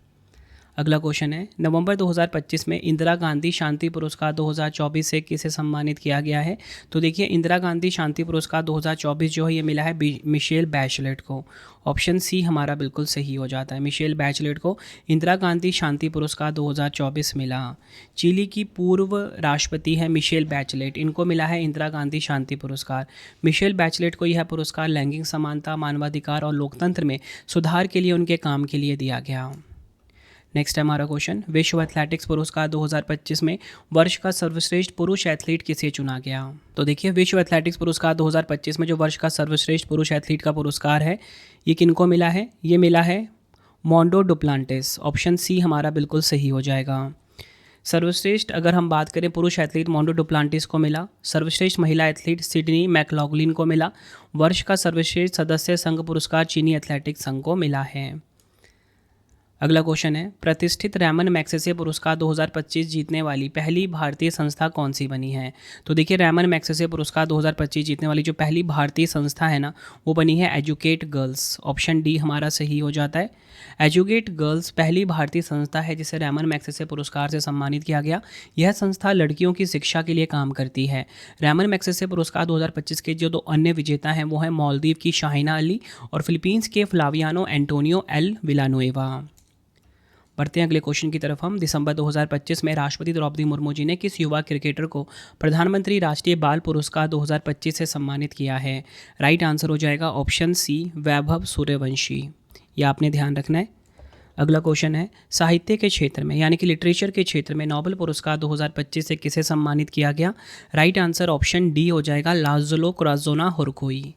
अगला क्वेश्चन है, नवंबर 2025 में इंदिरा गांधी शांति पुरस्कार 2024 से किसे सम्मानित किया गया है? तो देखिए इंदिरा गांधी शांति पुरस्कार 2024 जो है ये मिला है मिशेल बैचलेट को। ऑप्शन सी हमारा बिल्कुल सही हो जाता है, मिशेल बैचलेट को इंदिरा गांधी शांति पुरस्कार 2024 मिला। चिली की पूर्व राष्ट्रपति है मिशेल बैचलेट, इनको मिला है इंदिरा गांधी शांति पुरस्कार। मिशेल बैचलेट को यह पुरस्कार लैंगिक समानता, मानवाधिकार और लोकतंत्र में सुधार के लिए उनके काम के लिए दिया गया। नेक्स्ट है हमारा क्वेश्चन, विश्व एथलेटिक्स पुरस्कार 2025 में वर्ष का सर्वश्रेष्ठ पुरुष एथलीट किसे चुना गया? तो देखिए विश्व एथलेटिक्स पुरस्कार 2025 में जो वर्ष का सर्वश्रेष्ठ पुरुष एथलीट का पुरस्कार है ये किनको मिला है? ये मिला है मोंडो डुप्लांटिस। ऑप्शन सी हमारा बिल्कुल सही हो जाएगा। सर्वश्रेष्ठ अगर हम बात करें पुरुष एथलीट मोंडो डुप्लांटिस को मिला। सर्वश्रेष्ठ महिला एथलीट सिडनी मैकलॉगलिन को मिला। वर्ष का सर्वश्रेष्ठ सदस्य संघ पुरस्कार चीनी एथलेटिक्स संघ को मिला है। अगला क्वेश्चन है, प्रतिष्ठित रैमन मैग्सेसे पुरस्कार 2025 जीतने वाली पहली भारतीय संस्था कौन सी बनी है? तो देखिए रैमन मैग्सेसे पुरस्कार 2025 जीतने वाली जो पहली भारतीय संस्था है ना वो बनी है एजुकेट गर्ल्स। ऑप्शन डी हमारा सही हो जाता है। एजुकेट गर्ल्स पहली भारतीय संस्था है जिसे रैमन मैग्सेसे पुरस्कार से सम्मानित किया गया। यह संस्था लड़कियों की शिक्षा के लिए काम करती है। रैमन मैग्सेसे पुरस्कार 2025 के जो दो अन्य विजेता हैं वो हैं मालदीव की शाहिना अली और फिलीपींस के फ्लावियानो एंटोनियो एल विलानुएवा। बढ़ते हैं अगले क्वेश्चन की तरफ हम। दिसंबर 2025 में राष्ट्रपति द्रौपदी मुर्मू जी ने किस युवा क्रिकेटर को प्रधानमंत्री राष्ट्रीय बाल पुरस्कार 2025 से सम्मानित किया है? राइट आंसर हो जाएगा ऑप्शन सी, वैभव सूर्यवंशी। ये आपने ध्यान रखना है। अगला क्वेश्चन है, साहित्य के क्षेत्र में यानी कि लिटरेचर के क्षेत्र में नोबेल पुरस्कार 2025 से किसे सम्मानित किया गया? राइट आंसर ऑप्शन डी हो जाएगा, लाज़लो क्राज़ोना हुरकोई।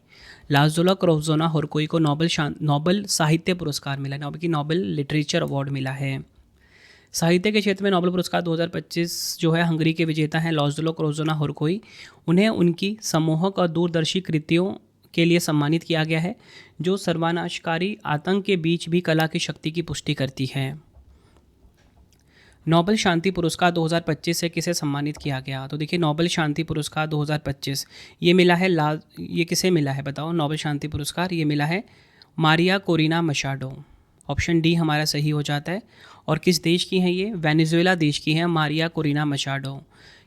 लाज़लो क्राज़ोना हुरकोई को नोबेल साहित्य पुरस्कार मिला, नोबेल लिटरेचर अवार्ड मिला है। साहित्य के क्षेत्र में नोबेल पुरस्कार 2025 जो है हंगरी के विजेता हैं लाज़लो क्राज़ोना हुरकोई। उन्हें उनकी सम्मोहक और दूरदर्शी कृतियों के लिए सम्मानित किया गया है जो सर्वनाशकारी आतंक के बीच भी कला की शक्ति की पुष्टि करती है। नोबेल शांति पुरस्कार 2025 से किसे सम्मानित किया गया? तो देखिए नोबेल शांति पुरस्कार 2025 ये मिला है ये किसे मिला है बताओ? नोबेल शांति पुरस्कार ये मिला है मारिया कोरिना मशाडो। ऑप्शन डी हमारा सही हो जाता है। और किस देश की हैं ये? वेनेजुएला देश की हैं मारिया कोरिना मचाडो।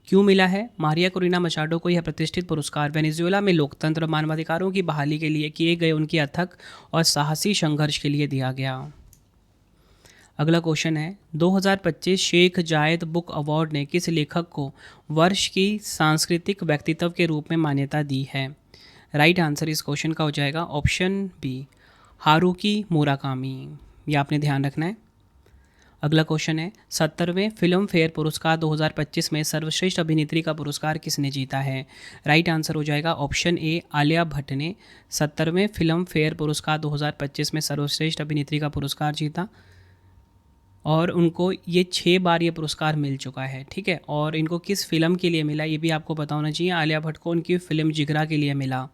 क्यों मिला है मारिया कोरिना मचाडो को यह प्रतिष्ठित पुरस्कार? वेनेजुएला में लोकतंत्र और मानवाधिकारों की बहाली के लिए किए गए उनके अथक और साहसी संघर्ष के लिए दिया गया। अगला क्वेश्चन है 2025 शेख जायद बुक अवार्ड ने किस लेखक को वर्ष की सांस्कृतिक व्यक्तित्व के रूप में मान्यता दी है? राइट आंसर इस क्वेश्चन का हो जाएगा ऑप्शन बी, हारुकी मुराकामी। ये आपने ध्यान रखना है। अगला क्वेश्चन है 70वें फिल्म फेयर पुरस्कार 2025 में सर्वश्रेष्ठ अभिनेत्री का पुरस्कार किसने जीता है? राइट आंसर हो जाएगा ऑप्शन ए, आलिया भट्ट ने 70वें फिल्म फेयर पुरस्कार 2025 में सर्वश्रेष्ठ अभिनेत्री का पुरस्कार जीता और उनको ये 6 बार ये पुरस्कार मिल चुका है। ठीक है, और इनको किस फिल्म के लिए मिला ये भी आपको पता होना चाहिए। आलिया भट्ट को उनकी फिल्म जिगरा के लिए मिला।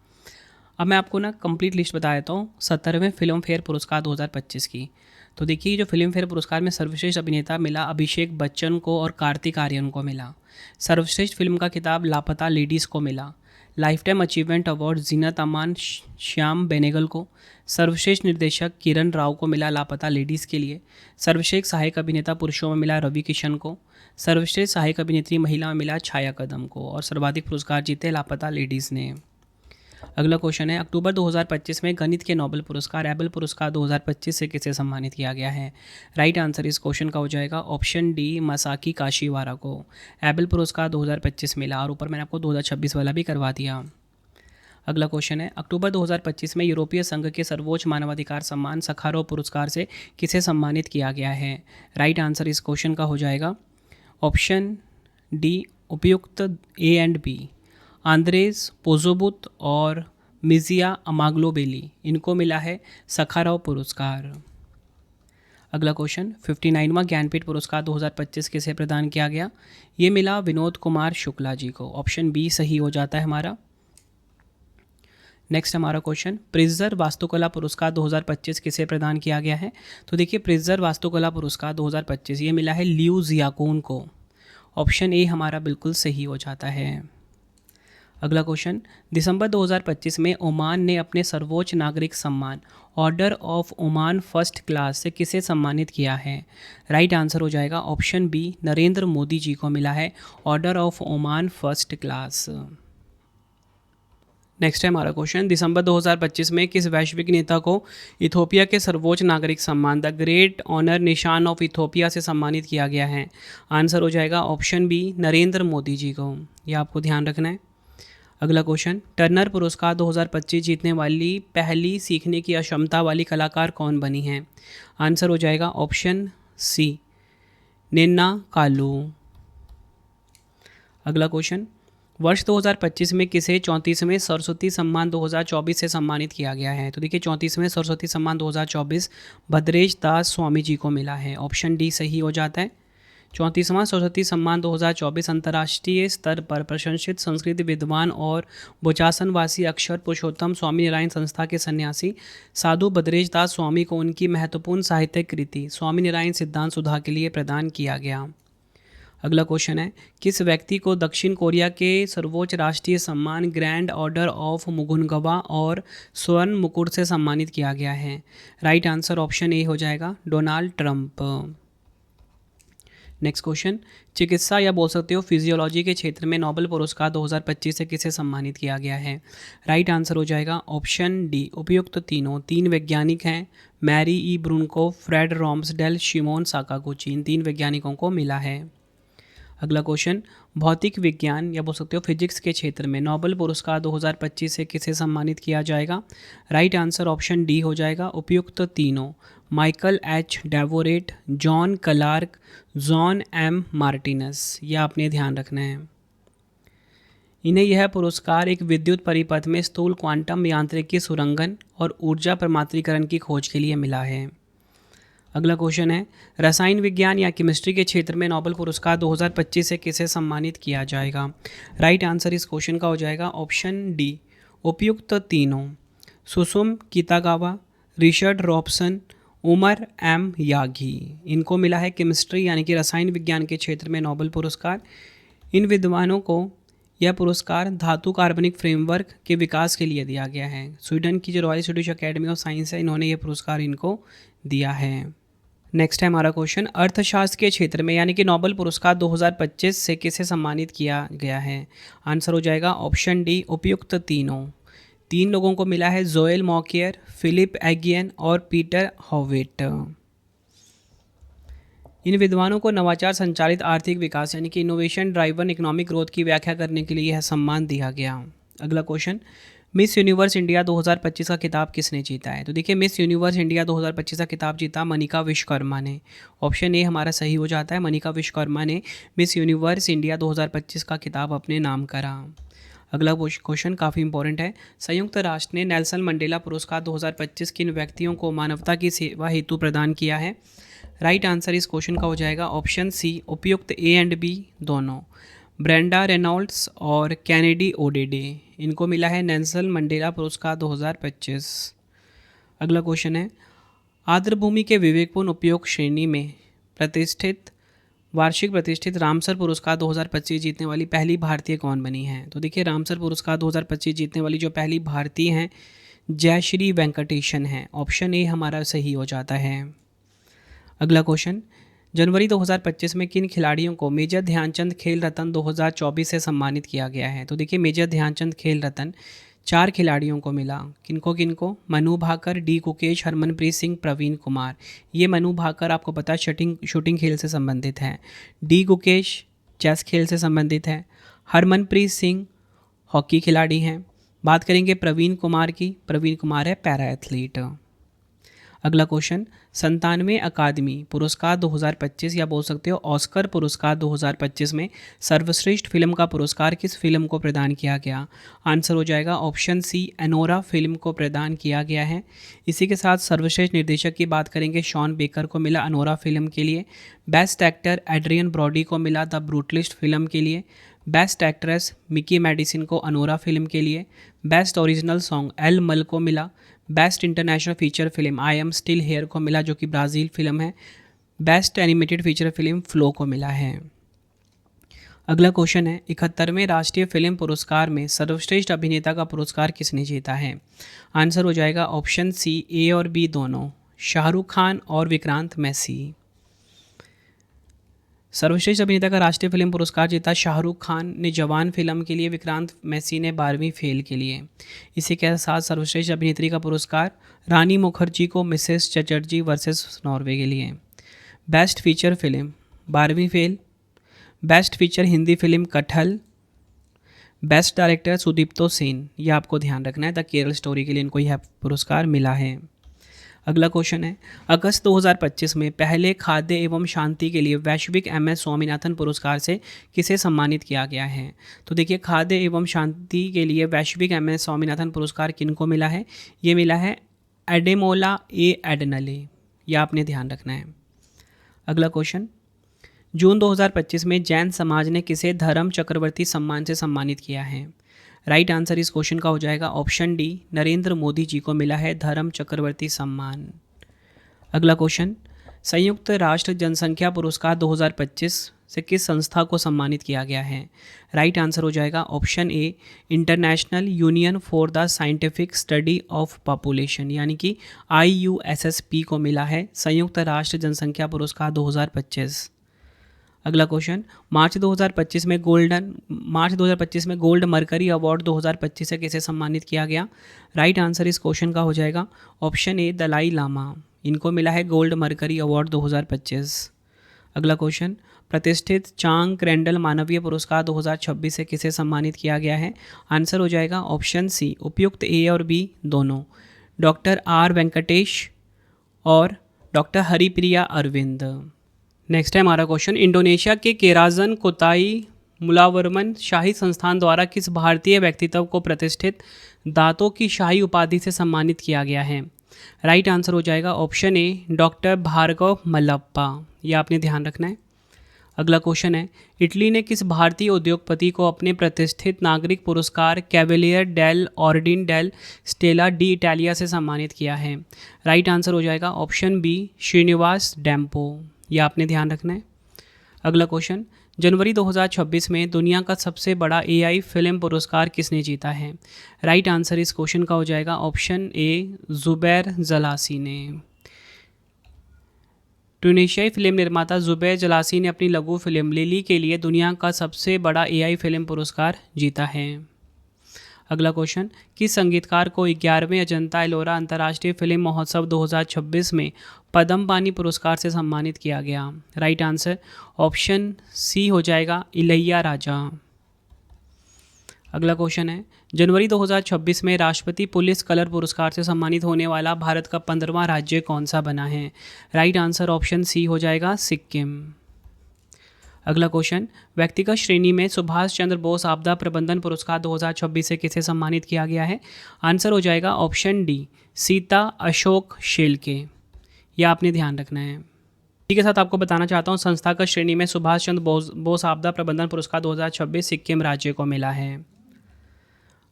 अब मैं आपको ना कंप्लीट लिस्ट बता देता हूँ 70वें फिल्म फेयर पुरस्कार 2025 की। तो देखिए जो फिल्म फेयर पुरस्कार में सर्वश्रेष्ठ अभिनेता मिला अभिषेक बच्चन को और कार्तिक आर्यन को मिला। सर्वश्रेष्ठ फिल्म का खिताब लापता लेडीज़ को मिला। Life time achievement award Zeenat Aman Shyam Benegal को। सर्वश्रेष्ठ निर्देशक किरण राव को मिला लापता लेडीज़ के लिए। सर्वश्रेष्ठ सहायक अभिनेता पुरुषों में मिला रवि किशन को। सर्वश्रेष्ठ सहायक अभिनेत्री महिला में मिला छाया कदम को। और सर्वाधिक पुरस्कार जीते लापता लेडीज़ ने। अगला क्वेश्चन है अक्टूबर 2025 में गणित के नोबेल पुरस्कार एबल पुरस्कार 2025 से किसे सम्मानित किया गया है? राइट आंसर इस क्वेश्चन का हो जाएगा ऑप्शन डी, मसाकी काशीवारा को एबल पुरस्कार 2025 मिला। और ऊपर मैंने आपको 2026 वाला भी करवा दिया। अगला क्वेश्चन है अक्टूबर 2025 में यूरोपीय संघ के सर्वोच्च मानवाधिकार सम्मान सखारोव पुरस्कार से किसे सम्मानित किया गया है? राइट आंसर इस क्वेश्चन का हो जाएगा ऑप्शन डी, उपयुक्त ए एंड बी। आंद्रेज पोजोबुत और मिजिया अमाग्लोबेली इनको मिला है सखारोव पुरस्कार। अगला क्वेश्चन 59वां ज्ञानपीठ पुरस्कार 2025 किसे प्रदान किया गया? ये मिला विनोद कुमार शुक्ला जी को। ऑप्शन बी सही हो जाता है हमारा। नेक्स्ट हमारा क्वेश्चन प्रिट्जर वास्तुकला पुरस्कार 2025 किसे प्रदान किया गया है? तो देखिए प्रिट्जर वास्तुकला पुरस्कार 2025 ये मिला है लियू जियाकून को। ऑप्शन ए हमारा बिल्कुल सही हो जाता है। अगला क्वेश्चन दिसंबर 2025 में ओमान ने अपने सर्वोच्च नागरिक सम्मान order of Oman first class से किसे सम्मानित किया है? राइट आंसर हो जाएगा ऑप्शन बी, नरेंद्र मोदी जी को मिला है order of Oman first class. Next है हमारा क्वेश्चन दिसंबर 2025 में किस वैश्विक नेता को इथोपिया के सर्वोच्च नागरिक सम्मान द ग्रेट ऑनर निशान ऑफ इथोपिया से सम्मानित किया गया है? आंसर हो जाएगा ऑप्शन बी, नरेंद्र मोदी जी को। यह आपको ध्यान रखना है। अगला क्वेश्चन टर्नर पुरस्कार 2025 जीतने वाली पहली सीखने की अक्षमता वाली कलाकार कौन बनी है? आंसर हो जाएगा ऑप्शन सी, नेन्ना कालू। अगला क्वेश्चन वर्ष 2025 में किसे 34वें सरस्वती सम्मान 2024 से सम्मानित किया गया है? तो देखिए 34वें सरस्वती सम्मान 2024 भद्रेश दास स्वामी जी को मिला है। ऑप्शन डी सही हो जाता है। 34वां सरस्वती सम्मान 2024 अंतर्राष्ट्रीय स्तर पर प्रशंसित संस्कृत विद्वान और बोचासनवासी अक्षर पुरुषोत्तम स्वामी नारायण संस्था के सन्यासी साधु भद्रेश दास स्वामी को उनकी महत्वपूर्ण साहित्यिक कृति स्वामी नारायण सिद्धांत सुधा के लिए प्रदान किया गया। अगला क्वेश्चन है किस व्यक्ति को दक्षिण कोरिया के सर्वोच्च राष्ट्रीय सम्मान ग्रैंड ऑर्डर ऑफ मुगुनगवा और स्वर्ण मुकुट से सम्मानित किया गया है? राइट आंसर ऑप्शन ए हो जाएगा, डोनाल्ड ट्रंप। नेक्स्ट क्वेश्चन चिकित्सा या बोल सकते हो फिजियोलॉजी के क्षेत्र में नोबेल पुरस्कार 2025 से किसे सम्मानित किया गया है? राइट आंसर हो जाएगा ऑप्शन डी, उपयुक्त तीन वैज्ञानिक हैं मैरी ई ब्रूनको, फ्रेड रॉम्सडेल, शिमोन साकागुची। इन 3 वैज्ञानिकों को मिला है। अगला क्वेश्चन भौतिक विज्ञान या बोल सकते हो फिजिक्स के क्षेत्र में नोबेल पुरस्कार 2025 से किसे सम्मानित किया जाएगा? राइट आंसर ऑप्शन डी हो जाएगा, उपयुक्त तीनों Michael H Devoret, John Clarke, John M Martinis. यह आपने ध्यान रखना है। इन्हें यह पुरस्कार एक विद्युत परिपथ में स्थूल क्वांटम यांत्रिकी सुरंगन और ऊर्जा प्रमात्रीकरण की खोज के लिए मिला है। अगला क्वेश्चन है रसायन विज्ञान या केमिस्ट्री के क्षेत्र में नोबेल पुरस्कार 2025 से किसे सम्मानित किया जाएगा? राइट आंसर इस क्वेश्चन का हो जाएगा ऑप्शन डी, उपयुक्त तीनों Susumu Kitagawa, Richard Robson, Omar M Yaghi. इनको मिला है केमिस्ट्री यानी कि रसायन विज्ञान के क्षेत्र में नोबेल पुरस्कार। इन विद्वानों को यह पुरस्कार धातु कार्बनिक फ्रेमवर्क के विकास के लिए दिया गया है। स्वीडन की जो royal Swedish academy of science है इन्होंने यह पुरस्कार इनको दिया है। नेक्स्ट है हमारा क्वेश्चन, अर्थशास्त्र के क्षेत्र में यानी कि नोबेल पुरस्कार 2025 से किसे सम्मानित किया गया है? आंसर हो जाएगा ऑप्शन डी, उपयुक्त तीन लोगों को मिला है, जोएल मॉकियर, फिलिप एगियन और पीटर हॉविट। इन विद्वानों को नवाचार संचालित आर्थिक विकास यानी कि इनोवेशन ड्राइवन इकोनॉमिक ग्रोथ की व्याख्या करने के लिए यह सम्मान दिया गया। अगला क्वेश्चन, मिस यूनिवर्स इंडिया 2025 का खिताब किसने जीता है? तो देखिए, मिस यूनिवर्स इंडिया 2025 का खिताब जीता मनिका विश्वकर्मा ने। ऑप्शन ए हमारा सही हो जाता है, मनिका विश्वकर्मा ने मिस यूनिवर्स इंडिया 2025 का खिताब अपने नाम करा। अगला क्वेश्चन काफ़ी इंपॉर्टेंट है, संयुक्त राष्ट्र ने नेल्सन मंडेला पुरस्कार 2025 किन व्यक्तियों को मानवता की सेवा हेतु प्रदान किया है? राइट आंसर इस क्वेश्चन का हो जाएगा ऑप्शन सी, उपयुक्त ए एंड बी दोनों। ब्रेंडा रेनॉल्ड्स और कैनेडी ओडेडे, इनको मिला है नेल्सन मंडेला पुरस्कार 2025। अगला क्वेश्चन है, आर्द्रभूमि के विवेकपूर्ण उपयोग श्रेणी में वार्षिक प्रतिष्ठित रामसर पुरस्कार 2025 जीतने वाली पहली भारतीय कौन बनी है? तो देखिए, रामसर पुरस्कार 2025 जीतने वाली जो पहली भारतीय हैं जयश्री वेंकटेशन हैं। ऑप्शन ए हमारा सही हो जाता है। अगला क्वेश्चन, जनवरी 2025 में किन खिलाड़ियों को मेजर ध्यानचंद खेल रत्न 2024 से सम्मानित किया गया है? तो देखिए, मेजर ध्यानचंद खेल रत्न 4 खिलाड़ियों को मिला। किनको? मनु भाकर, डी गुकेश, हरमनप्रीत सिंह, प्रवीण कुमार। ये मनु भाकर आपको पता है शूटिंग खेल से संबंधित है। डी गुकेश चेस खेल से संबंधित है। हरमनप्रीत सिंह हॉकी खिलाड़ी हैं। बात करेंगे प्रवीण कुमार की, प्रवीण कुमार है पैरा एथलीट। अगला क्वेश्चन, 97वें अकादमी पुरस्कार 2025 या बोल सकते हो ऑस्कर पुरस्कार 2025 में सर्वश्रेष्ठ फिल्म का पुरस्कार किस फिल्म को प्रदान किया गया? आंसर हो जाएगा ऑप्शन सी, एनोरा फिल्म को प्रदान किया गया है। इसी के साथ सर्वश्रेष्ठ निर्देशक की बात करेंगे, शॉन बेकर को मिला अनोरा फिल्म के लिए। बेस्ट एक्टर एड्रियन ब्रॉडी को मिला द ब्रूटलिस्ट फिल्म के लिए। बेस्ट एक्ट्रेस मिकी मेडिसिन को अनोरा फिल्म के लिए। बेस्ट ओरिजिनल सॉन्ग एल मल को मिला। Best international feature film I am still here को मिला, जो कि ब्राज़ील फिल्म है। Best animated feature film flow को मिला है। अगला क्वेश्चन है, 71वें राष्ट्रीय फिल्म पुरस्कार में सर्वश्रेष्ठ अभिनेता का पुरस्कार किसने जीता है? आंसर हो जाएगा ऑप्शन सी, ए और बी दोनों, शाहरुख खान और विक्रांत मैसी। सर्वश्रेष्ठ अभिनेता का राष्ट्रीय फिल्म पुरस्कार जीता शाहरुख खान ने जवान फिल्म के लिए, विक्रांत मैसी ने 12वीं फेल के लिए। इसी के साथ सर्वश्रेष्ठ अभिनेत्री का पुरस्कार रानी मुखर्जी को मिसेस चटर्जी वर्सेस नॉर्वे के लिए। बेस्ट फीचर फिल्म 12वीं fail. Best feature Hindi film कटहल। बेस्ट डायरेक्टर सुदीप्तो सेन, यह आपको ध्यान रखना है, द केरल स्टोरी के लिए इनको यह पुरस्कार मिला है। अगला क्वेश्चन है, अगस्त 2025 में पहले खाद्य एवं शांति के लिए वैश्विक MS स्वामीनाथन पुरस्कार से किसे सम्मानित किया गया है? तो देखिए, खाद्य एवं शांति के लिए वैश्विक MS स्वामीनाथन पुरस्कार किनको मिला है? ये मिला है एडेमोला ए एडनले, यह आपने ध्यान रखना है। अगला क्वेश्चन, जून 2025 में जैन समाज ने किसे धर्म चक्रवर्ती सम्मान से सम्मानित किया है? राइट आंसर इस क्वेश्चन का हो जाएगा ऑप्शन डी, नरेंद्र मोदी जी को मिला है धर्म चक्रवर्ती सम्मान। अगला क्वेश्चन, संयुक्त राष्ट्र जनसंख्या पुरस्कार 2025 से किस संस्था को सम्मानित किया गया है? राइट आंसर हो जाएगा option A, international union for the scientific study of population, यानी कि IUSSP को मिला है संयुक्त राष्ट्र जनसंख्या पुरस्कार 2025। अगला क्वेश्चन, मार्च 2025 में गोल्ड मरकरी अवार्ड 2025 से किसे सम्मानित किया गया? राइट आंसर इस क्वेश्चन का हो जाएगा ऑप्शन ए, दलाई लामा, इनको मिला है गोल्ड मरकरी अवार्ड 2025। अगला क्वेश्चन, प्रतिष्ठित चांग क्रेंडल मानवीय पुरस्कार 2026 से किसे सम्मानित किया गया है? आंसर हो जाएगा ऑप्शन सी, उपयुक्त ए और बी दोनों, डॉक्टर R वेंकटेश और डॉक्टर हरिप्रिया अरविंद। नेक्स्ट है हमारा क्वेश्चन, इंडोनेशिया के केराजन कोताई मुलावरमन शाही संस्थान द्वारा किस भारतीय व्यक्तित्व को प्रतिष्ठित दांतों की शाही उपाधि से सम्मानित किया गया है? राइट आंसर हो जाएगा option A, doctor Bhargav Mallappa, यह आपने ध्यान रखना है। अगला क्वेश्चन है, इटली ने किस भारतीय उद्योगपति को अपने प्रतिष्ठित नागरिक पुरस्कार Cavaliere dell' Ordine della Stella d' Italia से सम्मानित किया है? राइट आंसर हो जाएगा ऑप्शन बी, श्रीनिवास डैम्पो, यह आपने ध्यान रखना है। अगला क्वेश्चन, जनवरी 2026 में दुनिया का सबसे बड़ा AI फिल्म पुरस्कार किसने जीता है? राइट आंसर इस क्वेश्चन का हो जाएगा ऑप्शन ए, जुबैर जलासी ने। ट्यूनीशियाई फिल्म निर्माता जुबैर जलासी ने अपनी लघु फिल्म लिली के लिए दुनिया का सबसे बड़ा एआई फिल्म पुरस्कार जीता है। अगला क्वेश्चन, किस संगीतकार को 11वें अजंता एलोरा अंतर्राष्ट्रीय फिल्म महोत्सव 2026 में पद्म पानी पुरस्कार से सम्मानित किया गया? राइट आंसर ऑप्शन सी हो जाएगा, इलैया राजा। अगला क्वेश्चन है, जनवरी 2026 में राष्ट्रपति पुलिस कलर पुरस्कार से सम्मानित होने वाला भारत का 15वां राज्य कौन सा बना है? राइट आंसर ऑप्शन सी हो जाएगा, सिक्किम। अगला क्वेश्चन, व्यक्तिगत श्रेणी में सुभाष चंद्र बोस आपदा प्रबंधन पुरस्कार 2026 से किसे सम्मानित किया गया है? आंसर हो जाएगा ऑप्शन डी, सीता अशोक शेलके। यह आपने ध्यान रखना है। इसी के साथ आपको बताना चाहता हूँ, संस्थागत श्रेणी में सुभाष चंद्र बोस आपदा प्रबंधन पुरस्कार 2026 सिक्किम राज्य को मिला है।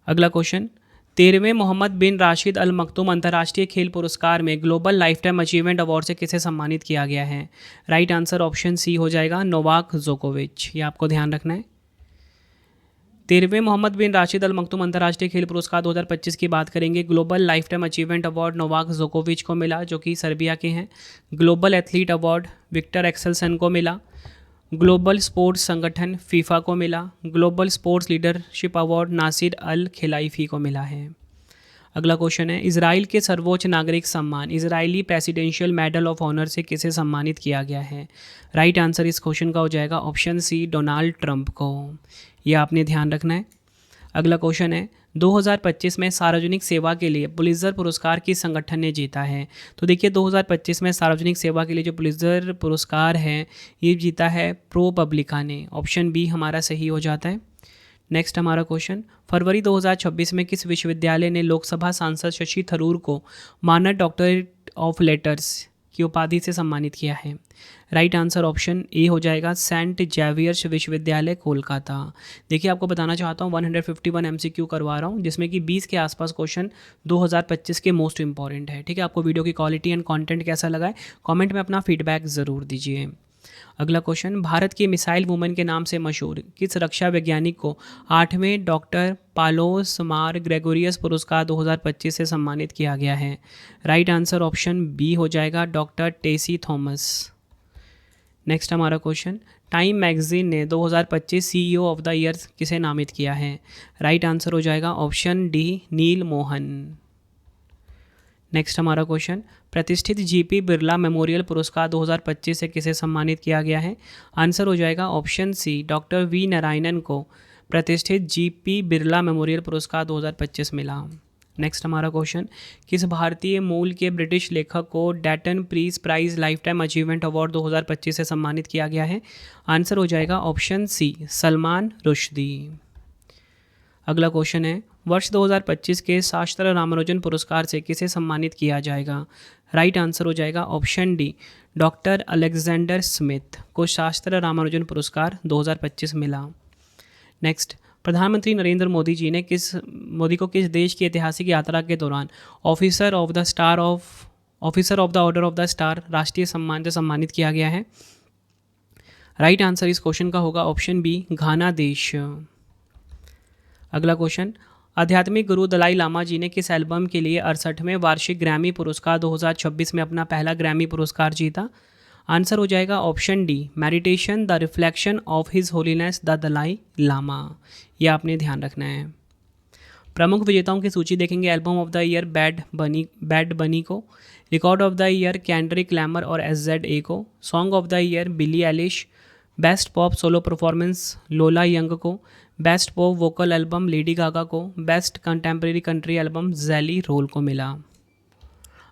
अगला क्वेश्चन, 13वें मोहम्मद बिन राशिद अल मखदूम अंतर्राष्ट्रीय खेल पुरस्कार में global lifetime achievement award से किसे सम्मानित किया गया है? राइट आंसर ऑप्शन सी हो जाएगा, नोवाक जोकोविच। ये आपको ध्यान रखना है। 13वें मोहम्मद बिन राशिद अल मखदूम अंतर्राष्ट्रीय खेल पुरस्कार 2025 की बात करेंगे। Global lifetime achievement award Novak जोकोविच को मिला, जो कि सर्बिया के हैं। Global athlete award Viktor Axelsen को मिला। ग्लोबल स्पोर्ट्स संगठन फीफा को मिला। Global sports leadership award Nasser Al Khelaifi को मिला है। अगला क्वेश्चन है, इजराइल के सर्वोच्च नागरिक सम्मान Israeli presidential medal of honour से किसे सम्मानित किया गया है? राइट आंसर इस क्वेश्चन का हो जाएगा ऑप्शन सी, डोनाल्ड ट्रंप को। यह आपने ध्यान रखना है। अगला क्वेश्चन है, 2025 में सार्वजनिक सेवा के लिए पुलित्जर पुरस्कार किस संगठन ने जीता है? तो देखिए, 2025 में सार्वजनिक सेवा के लिए जो पुलित्जर पुरस्कार है ये जीता है प्रोपब्लिका ने। ऑप्शन बी हमारा सही हो जाता है। नेक्स्ट हमारा क्वेश्चन, फरवरी 2026 में किस विश्वविद्यालय ने लोकसभा सांसद शशि थरूर को मानद डॉक्टरेट ऑफ लेटर्स की उपाधि से सम्मानित किया है? राइट आंसर ऑप्शन ए हो जाएगा, सेंट जेवियर्स विश्वविद्यालय कोलकाता। देखिए, आपको बताना चाहता हूँ 151 MCQ करवा रहा हूँ, जिसमें कि 20 के आसपास क्वेश्चन 2025 के मोस्ट इंपॉर्टेंट है। ठीक है, आपको वीडियो की क्वालिटी एंड कंटेंट कैसा लगा है कमेंट में अपना फीडबैक ज़रूर दीजिए। अगला क्वेश्चन, भारत की मिसाइल वुमन के नाम से मशहूर किस रक्षा वैज्ञानिक को 8वें डॉक्टर पालोस मार ग्रेगोरियस पुरस्कार 2025 से सम्मानित किया गया है? राइट आंसर ऑप्शन बी हो जाएगा, डॉक्टर टेसी थॉमस। नेक्स्ट हमारा क्वेश्चन, टाइम मैगजीन ने 2025 CEO ऑफ द ईयर किसे नामित किया है? राइट आंसर हो जाएगा ऑप्शन डी, नील मोहन। नेक्स्ट हमारा क्वेश्चन, प्रतिष्ठित GP बिरला मेमोरियल पुरस्कार 2025 से किसे सम्मानित किया गया है? आंसर हो जाएगा option C, doctor V Narayanan को प्रतिष्ठित GP बिरला मेमोरियल पुरस्कार 2025 मिला। नेक्स्ट हमारा क्वेश्चन, किस भारतीय मूल के ब्रिटिश लेखक को Dayton peace prize lifetime achievement award 2025 से सम्मानित किया गया है? आंसर हो जाएगा ऑप्शन सी, सलमान रुश्दी। अगला क्वेश्चन है, वर्ष 2025 के शास्त्र रामानुजन पुरस्कार से किसे सम्मानित किया जाएगा? राइट आंसर हो जाएगा option D, doctor Alexander Smith को शास्त्र रामानुजन पुरस्कार 2025 मिला। नेक्स्ट, प्रधानमंत्री नरेंद्र मोदी जी ने को किस देश की ऐतिहासिक यात्रा के दौरान officer of the order of the star राष्ट्रीय सम्मान से सम्मानित किया गया है? राइट आंसर इस क्वेश्चन का होगा ऑप्शन बी, घाना देश। अगला क्वेश्चन, आध्यात्मिक गुरु दलाई लामा जी ने किस एल्बम के लिए 68वें वार्षिक ग्रैमी पुरस्कार 2026 में अपना पहला ग्रैमी पुरस्कार जीता? आंसर हो जाएगा option D, meditation the reflection of his holiness the Dalai Lama. यह आपने ध्यान रखना है। प्रमुख विजेताओं की सूची देखेंगे, album of the year Bad Bunny को, record of the year Kendrick Lamar और SZA को, song of the year Billie Eilish, best pop solo performance Lola Young को, best pop vocal album Lady Gaga को, best contemporary country album Jelly Roll को मिला।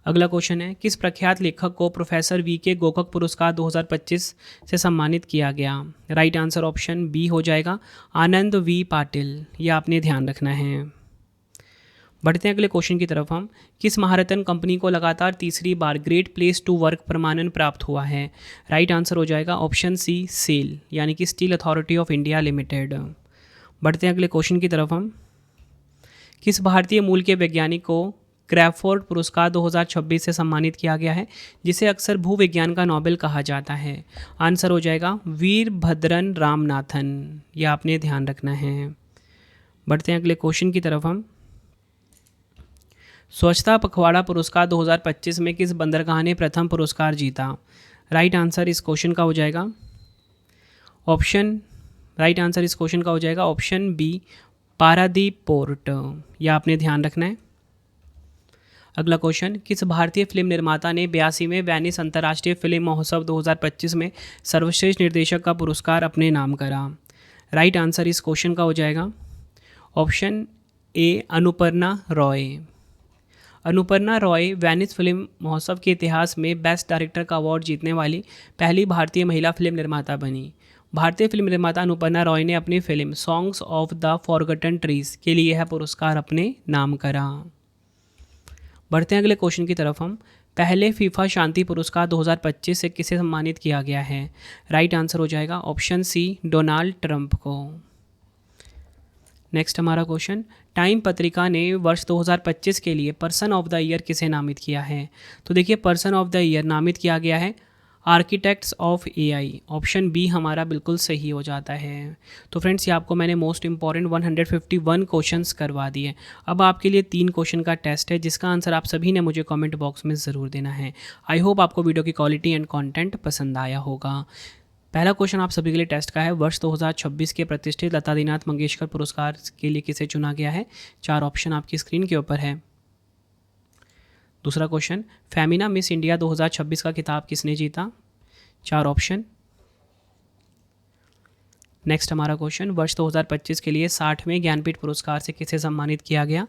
अगला question है, किस प्रख्यात लेखक को प्रोफेसर VK गोखक पुरस्कार 2025 से सम्मानित किया गया? राइट आंसर ऑप्शन बी हो जाएगा, आनंद V पाटिल। यह आपने ध्यान रखना है। बढ़ते हैं अगले क्वेश्चन की तरफ हम, किस महारत्न कंपनी को लगातार तीसरी बार ग्रेट प्लेस टू वर्क प्रमाणन प्राप्त हुआ है? राइट आंसर हो जाएगा ऑप्शन सी, सेल यानी कि steel authority of India limited. बढ़ते हैं अगले क्वेश्चन की तरफ हम, किस भारतीय मूल के वैज्ञानिक को क्रैफोर्ड पुरस्कार 2026 से सम्मानित किया गया है, जिसे अक्सर भूविज्ञान का नोबेल कहा जाता है? आंसर हो जाएगा वीरभद्रन रामनाथन। यह आपने ध्यान रखना है। बढ़ते हैं अगले क्वेश्चन की तरफ हम, स्वच्छता पखवाड़ा पुरस्कार 2025 में किस बंदरगाह ने प्रथम पुरस्कार जीता? राइट आंसर इस क्वेश्चन का हो जाएगा ऑप्शन बी पारादीप पोर्ट। यह आपने ध्यान रखना है। अगला क्वेश्चन, किस भारतीय फिल्म निर्माता ने 82वें वेनिस अंतर्राष्ट्रीय फिल्म महोत्सव 2025 में सर्वश्रेष्ठ निर्देशक का पुरस्कार अपने नाम करा? राइट आंसर इस क्वेश्चन का हो जाएगा option A Anuparna Roy. Anuparna Roy Venice film महोत्सव के इतिहास में बेस्ट डायरेक्टर का अवार्ड जीतने वाली पहली भारतीय महिला फिल्म निर्माता बनी। भारतीय फिल्म निर्माता अनुपर्णा रॉय ने अपनी film songs of the forgotten trees के लिए यह पुरस्कार अपने नाम करा। बढ़ते हैं अगले क्वेश्चन की तरफ हम। पहले फीफा शांति पुरस्कार 2025 से किसे सम्मानित किया गया है? राइट आंसर हो जाएगा ऑप्शन सी डोनाल्ड ट्रंप को। नेक्स्ट हमारा क्वेश्चन, टाइम पत्रिका ने वर्ष 2025 के लिए पर्सन ऑफ द ईयर किसे नामित किया है? तो देखिए पर्सन ऑफ द ईयर नामित किया गया है architects of AI. Option B हमारा बिल्कुल सही हो जाता है। तो फ्रेंड्स ये आपको मैंने मोस्ट इंपॉर्टेंट 151 क्वेश्चंस करवा दिए। अब आपके लिए 3 क्वेश्चन का टेस्ट है जिसका आंसर आप सभी ने मुझे कमेंट बॉक्स में ज़रूर देना है। आई होप आपको वीडियो की क्वालिटी एंड कंटेंट पसंद आया होगा। पहला क्वेश्चन आप सभी के लिए टेस्ट का है, वर्ष 2026 के प्रतिष्ठित लता दीनानाथ मंगेशकर पुरस्कार के लिए किसे चुना गया है? 4 ऑप्शन आपकी स्क्रीन के ऊपर है। दूसरा क्वेश्चन, फेमिना मिस इंडिया 2026 का खिताब किसने जीता? 4 ऑप्शन। नेक्स्ट हमारा क्वेश्चन, वर्ष 2025 के लिए 60वें ज्ञानपीठ पुरस्कार से किसे सम्मानित किया गया?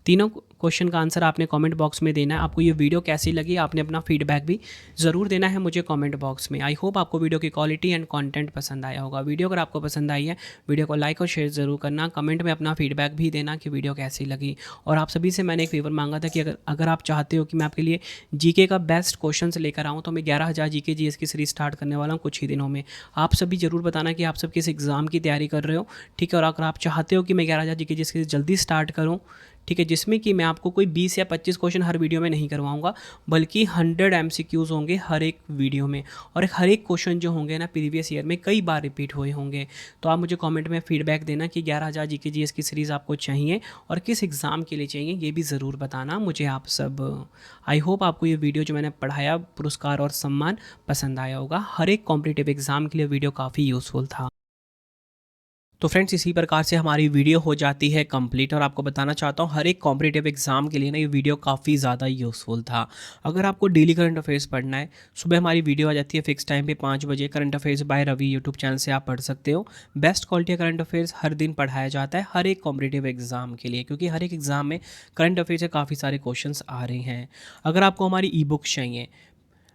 तीनों क्वेश्चन का आंसर आपने कमेंट बॉक्स में देना है। आपको ये वीडियो कैसी लगी आपने अपना फीडबैक भी ज़रूर देना है मुझे कमेंट बॉक्स में। आई होप आपको वीडियो की क्वालिटी एंड कंटेंट पसंद आया होगा। वीडियो अगर आपको पसंद आई है वीडियो को लाइक और शेयर ज़रूर करना। कमेंट में अपना फीडबैक भी देना कि वीडियो कैसी लगी। और आप सभी से मैंने एक फेवर मांगा था कि अगर आप चाहते हो कि मैं आपके लिए जीके का बेस्ट क्वेश्चन लेकर आऊँ तो मैं 11,000 जीके जीएस की सीरीज स्टार्ट करने वाला हूँ कुछ ही दिनों में। आप सभी ज़रूर बताना कि आप सब किस एग्ज़ाम की तैयारी कर रहे हो, ठीक है। और अगर आप चाहते हो कि मैं 11,000 जीके जीएस की जल्दी स्टार्ट करूँ, ठीक है, जिसमें कि मैं आपको कोई 20 या 25 क्वेश्चन हर वीडियो में नहीं करवाऊंगा बल्कि 100 एमसीक्यूज़ होंगे हर एक वीडियो में। और हर एक क्वेश्चन जो होंगे ना प्रीवियस ईयर में कई बार रिपीट हुए होंगे। तो आप मुझे कमेंट में फीडबैक देना कि 11,000 जीके जीएस की सीरीज़ आपको चाहिए और किस एग्ज़ाम के लिए चाहिए ये भी ज़रूर बताना मुझे आप सब। आई होप आपको ये वीडियो जो मैंने पढ़ाया पुरस्कार और सम्मान पसंद आया होगा। हर एक कॉम्पिटिटिव एग्ज़ाम के लिए वीडियो काफ़ी यूज़फुल था। तो फ्रेंड्स इसी प्रकार से हमारी वीडियो हो जाती है कंप्लीट। और आपको बताना चाहता हूँ हर एक कॉम्पिटिटिव एग्जाम के लिए ना ये वीडियो काफ़ी ज़्यादा यूज़फुल था। अगर आपको डेली करंट अफेयर्स पढ़ना है, सुबह हमारी वीडियो आ जाती है फिक्स टाइम पे 5 बजे। Current affairs by Ravi YouTube channel से आप पढ़ सकते हो। बेस्ट क्वालिटी का करंट अफेयर्स हर दिन पढ़ाया जाता है हर एक कॉम्पिटिटिव एग्जाम के लिए, क्योंकि हर एक एग्जाम में करंट अफेयर्स से काफ़ी सारे क्वेश्चन आ रहे हैं। अगर आपको हमारी ई बुक्स चाहिए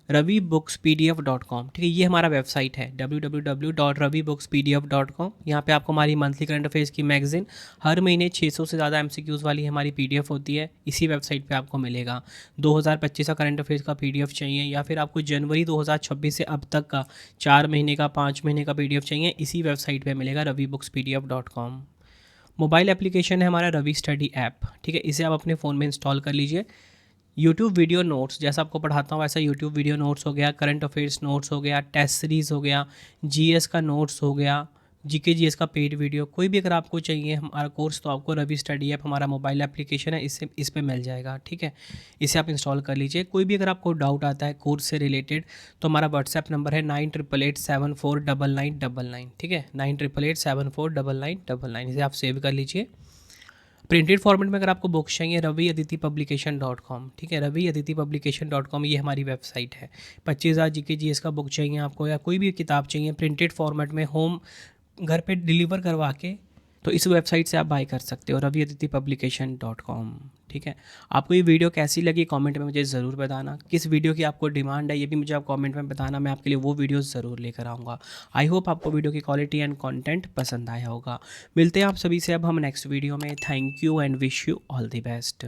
ravibooks.pdf.com, ठीक है, ये हमारा वेबसाइट है www.ravibooks.pdf.com। यहाँ पे आपको हमारी मंथली करंट अफेयर्स की मैगजीन हर महीने 600 से ज़्यादा एमसीक्यूज़ वाली हमारी पीडीएफ होती है, इसी वेबसाइट पे आपको मिलेगा। 2025 का करंट अफेयर्स का पीडीएफ चाहिए या फिर आपको जनवरी 2026 से अब तक का 4 महीने का 5 महीने का पीडीएफ चाहिए, इसी वेबसाइट पर मिलेगा ravibooks.pdf.com। मोबाइल एप्लीकेशन है हमारा रवि स्टडी ऐप, ठीक है, इसे आप अपने फ़ोन में इंस्टॉल कर लीजिए। यूट्यूब वीडियो नोट्स जैसा आपको पढ़ाता हूँ वैसा यूट्यूब वीडियो नोट्स हो गया, करंट अफेयर्स नोट्स हो गया, टेस्ट सीरीज़ हो गया, जीएस का नोट्स हो गया, जीके जीएस का पेड वीडियो, कोई भी अगर आपको चाहिए हमारा कोर्स तो आपको रवि स्टडी ऐप हमारा मोबाइल एप्लीकेशन है, इस पे मिल जाएगा, ठीक है। इसे आप इंस्टॉल कर लीजिए। कोई भी अगर आपको डाउट आता है कोर्स से रिलेटेड तो हमारा व्हाट्सएप नंबर है 9888749999, ठीक है, 9888749999। इसे आप सेव कर लीजिए। प्रिंटेड फॉर्मेट में अगर आपको बुक्स चाहिए raviaditipublication.com, ठीक है, raviaditipublication.com ये हमारी वेबसाइट है। 25,000 जीके जीएस का बुक चाहिए आपको या कोई भी किताब चाहिए प्रिंटेड फॉर्मेट में होम घर पे डिलीवर करवा के, तो इस वेबसाइट से आप बाय कर सकते हो raviaditipublication.com, ठीक है। आपको ये वीडियो कैसी लगी कमेंट में मुझे ज़रूर बताना। किस वीडियो की आपको डिमांड है ये भी मुझे आप कमेंट में बताना, मैं आपके लिए वो वीडियो ज़रूर लेकर आऊँगा। आई होप आपको वीडियो की क्वालिटी एंड कंटेंट पसंद आया होगा। मिलते हैं आप सभी से अब हम नेक्स्ट वीडियो में। Thank you and wish you all the best.